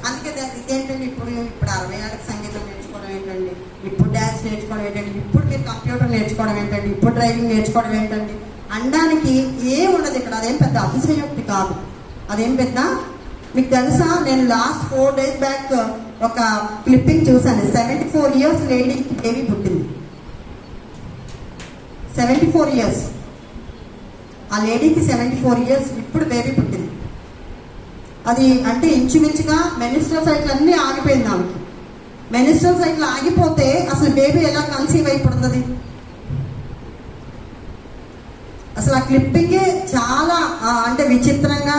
అందుకే ఇదేంటండి ఇప్పుడు 60 ఏళ్ళకి సంగీతం నేర్చుకోవడం ఏంటండి, ఇప్పుడు డ్యాన్స్ నేర్చుకోవడం ఏంటండి, ఇప్పుడు మీరు కంప్యూటర్ నేర్చుకోవడం ఏంటండి, ఇప్పుడు డ్రైవింగ్ నేర్చుకోవడం ఏంటండి అనడానికి ఏం ఉండదు ఇక్కడ. అదేం పెద్ద అతిశయోక్తి కాదు, అదేం పెద్ద. మీకు తెలుసా, నేను లాస్ట్ 4 days బ్యాక్ ఒక క్లిప్పింగ్ చూసాను. 74 years లేడీకి బేబీ పుట్టింది. 74 years, ఆ లేడీకి 74 years ఇప్పుడు బేబీ పుట్టింది. అది అంటే ఇంచుమించుగా మెనిస్ట్రల్ సైకిల్ అన్నీ ఆగిపోయింది ఆమెకి. మెనిస్ట్రల్ సైకిల్ ఆగిపోతే అసలు బేబీ ఎలా కన్సీవ్ అయిపోతుంది? అసలు ఆ క్లిప్పింగే చాలా అంటే విచిత్రంగా,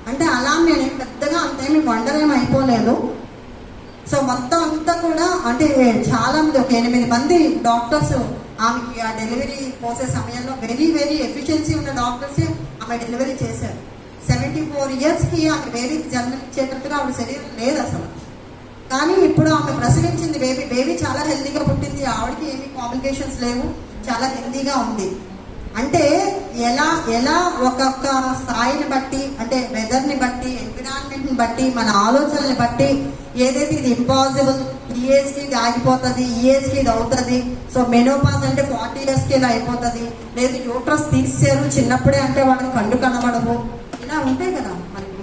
అంటే అలా నేను పెద్దగా అంతేమి వండర్ ఏమి అయిపోలేదు. సో మొత్తం అంతా కూడా అంటే చాలా మంది, ఒక 8 మంది డాక్టర్స్ ఆమెకి ఆ డెలివరీ పోసే సమయంలో వెరీ ఎఫిషియన్సీ ఉన్న డాక్టర్స్ ఆమె డెలివరీ చేశారు. 74 yearsకి ఆమె బేబీకి జన్మనిచ్చేటట్టుగా ఆవిడ శరీరం లేదు అసలు. కానీ ఇప్పుడు ఆమె ప్రసవించింది బేబీ చాలా హెల్తీగా పుట్టింది, ఆవిడకి ఏమీ కాంప్లికేషన్స్ లేవు, చాలా హెల్తీగా ఉంది. అంటే ఎలా ఒక్కొక్క స్థాయిని బట్టి, అంటే వెదర్ని బట్టి, ఎన్విరాన్మెంట్ని బట్టి, మన ఆలోచనని బట్టి ఏదైతే ఇది ఇంపాసిబుల్, ఈ ఏజ్కి ఇది ఆగిపోతుంది, ఈ ఏజ్కి ఇది అవుతుంది, సో మెనోపాజ్ అంటే 40 yearsకి ఇలా అయిపోతుంది, లేదు యూట్రస్ తీసేరు చిన్నప్పుడే అంటే వాళ్ళకి కళ్ళు కనబడవు, ఇలా ఉంటాయి కదా మనకి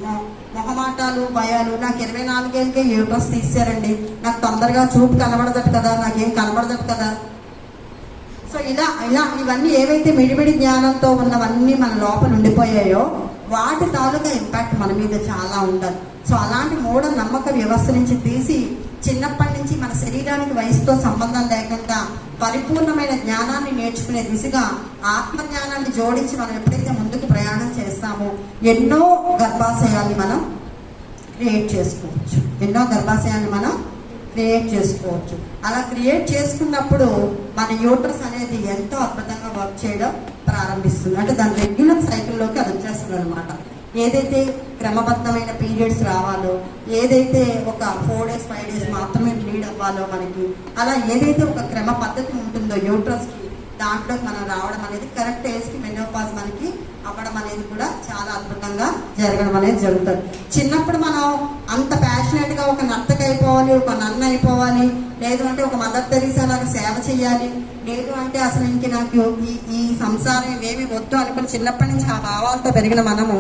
మొహమాటాలు, భయాలు. నాకు 24 ఏళ్ళకే యూట్రస్ తీసారండి, నాకు తొందరగా చూపు కనబడదట కదా, నాకేం కనబడదట కదా. సో ఇలా ఇవన్నీ ఏవైతే మిడిమిడి జ్ఞానంతో ఉన్నవన్నీ మన లోపల ఉండిపోయాయో వాటి తాలూకా ఇంపాక్ట్ మన మీద చాలా ఉండాలి. సో అలాంటి మూఢ నమ్మక వ్యవస్థ నుంచి తీసి చిన్నప్పటి నుంచి మన శరీరానికి వయసుతో సంబంధం లేకుండా పరిపూర్ణమైన జ్ఞానాన్ని నేర్చుకునే దిశగా ఆత్మజ్ఞానాన్ని జోడించి మనం ఎప్పుడైతే ముందుకు ప్రయాణం చేస్తామో ఎన్నో గర్భాశయాన్ని మనం క్రియేట్ చేసుకోవచ్చు, ఎన్నో గర్భాశయాన్ని మనం క్రియేట్ చేసుకోవచ్చు. అలా క్రియేట్ చేసుకున్నప్పుడు మన యూట్రస్ అనేది ఎంతో అద్భుతంగా వర్క్ చేయడం ప్రారంభిస్తుంది. అంటే దాని రెగ్యులర్ సైకిల్లోకి అది వచ్చేస్తుంది అనమాట. ఏదైతే క్రమబద్ధమైన పీరియడ్స్ రావాలో, ఏదైతే ఒక 4 days 5 days మాత్రమే బ్లీడ్ అవ్వాలో మనకి, అలా ఏదైతే ఒక క్రమ పద్ధతి ఉంటుందో యూట్రస్కి, దాంట్లో మనం రావడం అనేది కరెక్ట్ ఏజ్కి మెనోపాజ్ మనకి అవ్వడం అనేది కూడా చాలా అద్భుతంగా జరగడం అనేది జరుగుతుంది. చిన్నప్పుడు మనం అంత ప్యాషనెట్గా ఒక నర్తకి అయిపోవాలి, ఒక నన్ను అయిపోవాలి, లేదు అంటే ఒక మదర్ తెరీసా లాగా సేవ చేయాలి, లేదు అంటే అసలు ఇంక నాకు ఈ సంసారం ఇవేమి వద్దు అనుకుని చిన్నప్పటి నుంచి ఆ భావాలతో పెరిగిన మనము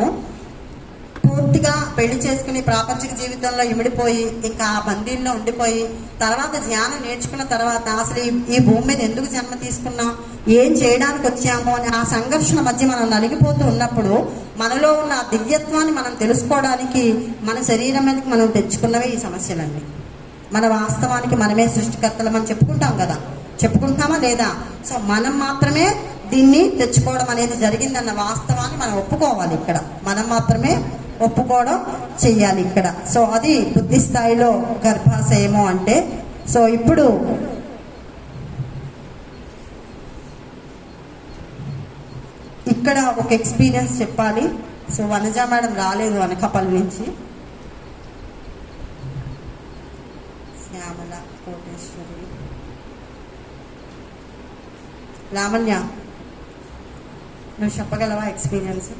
పూర్తిగా పెళ్లి చేసుకుని ప్రాపంచిక జీవితంలో ఇమిడిపోయి ఇంకా ఆ బందీల్లో ఉండిపోయి తర్వాత ధ్యానం నేర్చుకున్న తర్వాత అసలు ఈ భూమి మీద ఎందుకు జన్మ తీసుకున్నాం, ఏం చేయడానికి వచ్చామో అని ఆ సంఘర్షణ మధ్య మనం నలిగిపోతూ ఉన్నప్పుడు మనలో ఉన్న ఆ దివ్యత్వాన్ని మనం తెలుసుకోవడానికి మన శరీరం మీదకి మనం తెచ్చుకున్నవే ఈ సమస్యలన్నీ. మన వాస్తవానికి మనమే సృష్టికర్తలం అని చెప్పుకుంటాం కదా, చెప్పుకుంటామా లేదా? సో మనం మాత్రమే దీన్ని తెచ్చుకోవడం అనేది జరిగిందన్న వాస్తవాన్ని మనం ఒప్పుకోవాలి. ఇక్కడ మనం మాత్రమే ఒప్పుకోవడం చెయ్యాలి ఇక్కడ. సో అది బుద్ధి స్థాయిలో గర్భాశయము అంటే. సో ఇప్పుడు ఇక్కడ ఒక ఎక్స్పీరియన్స్ చెప్పాలి. సో వనజ మేడం రాలేదు అనకాపల్లి నుంచి. శ్యామల, కోటేశ్వరి, లావణ్య, నువ్వు చెప్పగలవా ఎక్స్పీరియన్స్?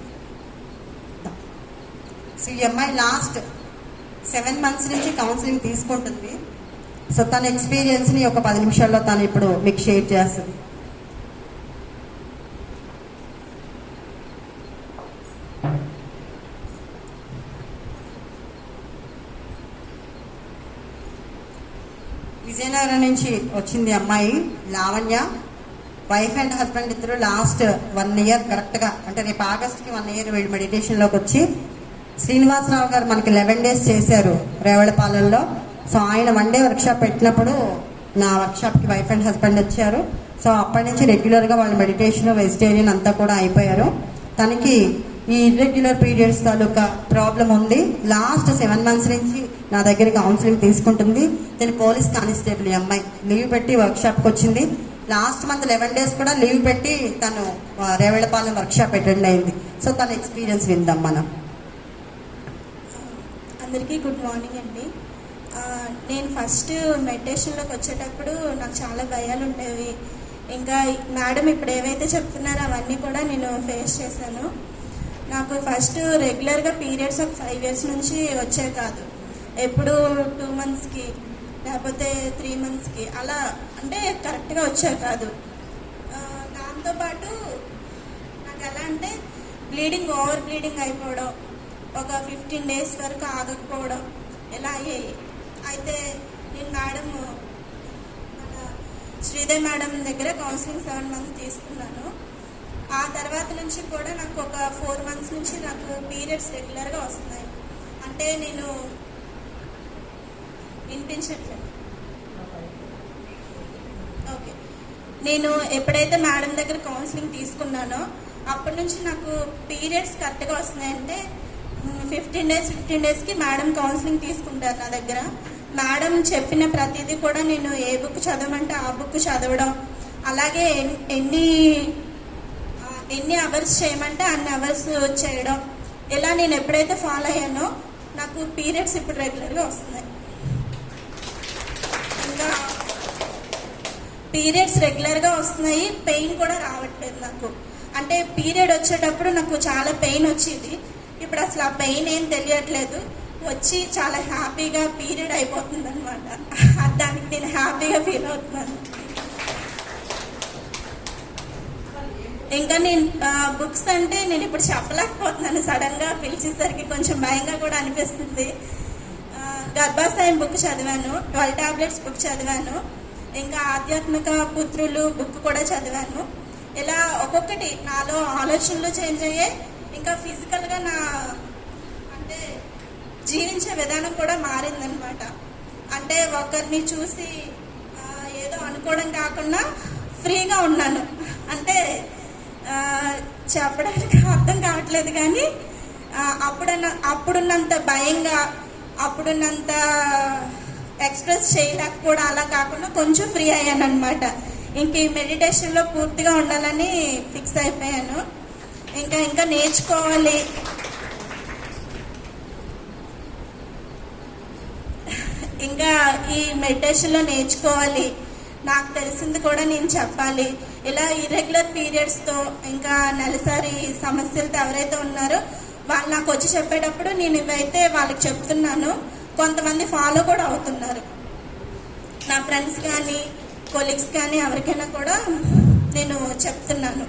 సో ఈ అమ్మాయి లాస్ట్ 7 months నుంచి కౌన్సిలింగ్ తీసుకుంటుంది. సో తన ఎక్స్పీరియన్స్ని ఒక 10 నిమిషాల్లో తను ఇప్పుడు మీకు షేర్ చేస్తుంది. విజయనగరం నుంచి వచ్చింది అమ్మాయి లావణ్య. వైఫ్ అండ్ హస్బెండ్ ఇద్దరు లాస్ట్ 1 year కరెక్ట్గా, అంటే రేపు ఆగస్ట్కి 1 year వీళ్ళు మెడిటేషన్లోకి వచ్చి శ్రీనివాసరావు గారు మనకి 11 days చేశారు రేవళపాలెంలో. సో ఆయన 1 day వర్క్షాప్ పెట్టినప్పుడు నా వర్క్షాప్కి వైఫ్ అండ్ హస్బెండ్ వచ్చారు. సో అప్పటి నుంచి రెగ్యులర్గా వాళ్ళు మెడిటేషన్, వెజిటేరియన్ అంతా కూడా అయిపోయారు. తనకి ఈ ఇర్రెగ్యులర్ పీరియడ్స్ తాలూకా ప్రాబ్లం ఉంది. లాస్ట్ 7 months నుంచి నా దగ్గర కౌన్సిలింగ్ తీసుకుంటుంది. నేను పోలీస్ కానిస్టేబుల్. ఈ అమ్మాయి లీవ్ పెట్టి వర్క్షాప్కి వచ్చింది. లాస్ట్ మంత్ 11 days కూడా లీవ్ పెట్టి తను రేవళపాలెం వర్క్షాప్ అటెండ్ అయింది. సో తన ఎక్స్పీరియన్స్ విందాం మనం. అందరికీ గుడ్ మార్నింగ్ అండి. నేను ఫస్ట్ మెడిటేషన్లోకి వచ్చేటప్పుడు నాకు చాలా భయాలు ఉండేవి. ఇంకా మేడం ఇప్పుడు ఏవైతే చెప్తున్నారో అవన్నీ కూడా నేను ఫేస్ చేశాను. నాకు ఫస్ట్ రెగ్యులర్గా పీరియడ్స్ ఒక 5 years నుంచి వచ్చేవి కాదు. ఎప్పుడు 2 monthsకి లేకపోతే 3 monthsకి అలా, అంటే కరెక్ట్గా వచ్చేవి కాదు. దాంతోపాటు నాకు ఎలా అంటే ఓవర్ బ్లీడింగ్ అయిపోవడం, ఒక 15 days వరకు ఆగకపోవడం, ఇలా అయ్యాయి. అయితే నేను మేడం మన శ్రీదేవి మేడం దగ్గర కౌన్సిలింగ్ 7 months తీసుకున్నాను. ఆ తర్వాత నుంచి కూడా నాకు ఒక 4 months నుంచి నాకు పీరియడ్స్ రెగ్యులర్గా వస్తున్నాయి. అంటే నేను వినిపించట్లేదు. ఓకే, నేను ఎప్పుడైతే మేడం దగ్గర కౌన్సిలింగ్ తీసుకున్నానో అప్పటి నుంచి నాకు పీరియడ్స్ కరెక్ట్గా వస్తున్నాయంటే 15 daysకి మేడం కౌన్సిలింగ్ తీసుకుంటారు నా దగ్గర. మేడం చెప్పిన ప్రతిదీ కూడా నేను ఏ బుక్ చదవమంటే ఆ బుక్ చదవడం, అలాగే ఎన్ని అవర్స్ చేయమంటే అన్ని అవర్స్ చేయడం, ఇలా నేను ఎప్పుడైతే ఫాలో అయ్యానో నాకు పీరియడ్స్ ఇప్పుడు రెగ్యులర్గా వస్తున్నాయి. ఇంకా పీరియడ్స్ రెగ్యులర్గా వస్తున్నాయి, పెయిన్ కూడా రావట్లేదు నాకు. అంటే పీరియడ్ వచ్చేటప్పుడు నాకు చాలా పెయిన్ వచ్చేది, ఇప్పుడు అసలు ఆ పెయిన్ ఏం తెలియట్లేదు. వచ్చి చాలా హ్యాపీగా పీరియడ్ అయిపోతుంది అనమాట. దానికి నేను హ్యాపీగా ఫీల్ అవుతున్నాను. ఇంకా నేను బుక్స్ అంటే నేను ఇప్పుడు చెప్పలేకపోతున్నాను, సడన్గా పిలిచేసరికి కొంచెం భయంగా కూడా అనిపిస్తుంది. గర్భాశయం బుక్ చదివాను, 12 tablets బుక్ చదివాను, ఇంకా ఆధ్యాత్మిక పుత్రులు బుక్ కూడా చదివాను. ఇలా ఒక్కొక్కటి నాలో ఆలోచనలు చేంజ్ అయ్యాయి. ఇంకా ఫిజికల్గా నా అంటే జీవించే విధానం కూడా మారిందనమాట. అంటే ఒకరిని చూసి ఏదో అనుకోవడం కాకుండా ఫ్రీగా ఉన్నాను. అంటే చెప్పడానికి అర్థం కావట్లేదు కానీ అప్పుడున్నంత భయంగా, అప్పుడున్నంత ఎక్స్ప్రెస్ చేయలేకపోవడం అలా కాకుండా కొంచెం ఫ్రీ అయ్యాను అనమాట. ఇంక ఈ మెడిటేషన్లో పూర్తిగా ఉండాలని ఫిక్స్ అయిపోయాను. ఇంకా నేర్చుకోవాలి. ఇంకా ఈ మెడిటేషన్లో నేర్చుకోవాలి, నాకు తెలిసింది కూడా నేను చెప్పాలి. ఇలా ఇర్రెగ్యులర్ పీరియడ్స్తో ఇంకా నెలసరి సమస్యలతో ఎవరైతే ఉన్నారో వాళ్ళు నాకు వచ్చి చెప్పేటప్పుడు నేను ఇవైతే వాళ్ళకి చెప్తున్నాను. కొంతమంది ఫాలో కూడా అవుతున్నారు. నా ఫ్రెండ్స్ కానీ కొలీగ్స్ కానీ ఎవరికైనా కూడా నేను చెప్తున్నాను.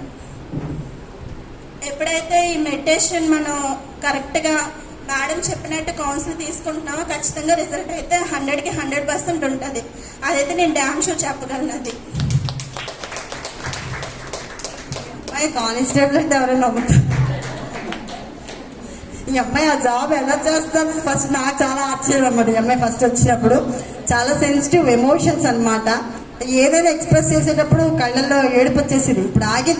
ఎప్పుడైతే ఈ మెడిటేషన్ మనం కరెక్ట్గా మేడం చెప్పినట్టు కౌన్సిల్ తీసుకుంటున్నామో ఖచ్చితంగా రిజల్ట్ అయితే 100కి 100% ఉంటుంది. అదైతే నేను డ్యామ్ షూర్ చెప్పగలను. అది కానిస్టేబుల్ అంటే ఎవరైనా నమ్ముతారు. ఈ అమ్మాయి ఆ జాబ్ ఎలా చేస్తారు ఫస్ట్ నాకు చాలా ఆశ్చర్యం అన్నమాట. ఈ అమ్మాయి ఫస్ట్ వచ్చినప్పుడు చాలా సెన్సిటివ్ ఎమోషన్స్ అన్నమాట. ఏదైనా ఎక్స్ప్రెస్ చేసేటప్పుడు కళ్ళల్లో ఏడుపు వచ్చేసింది. ఇప్పుడు ఆగి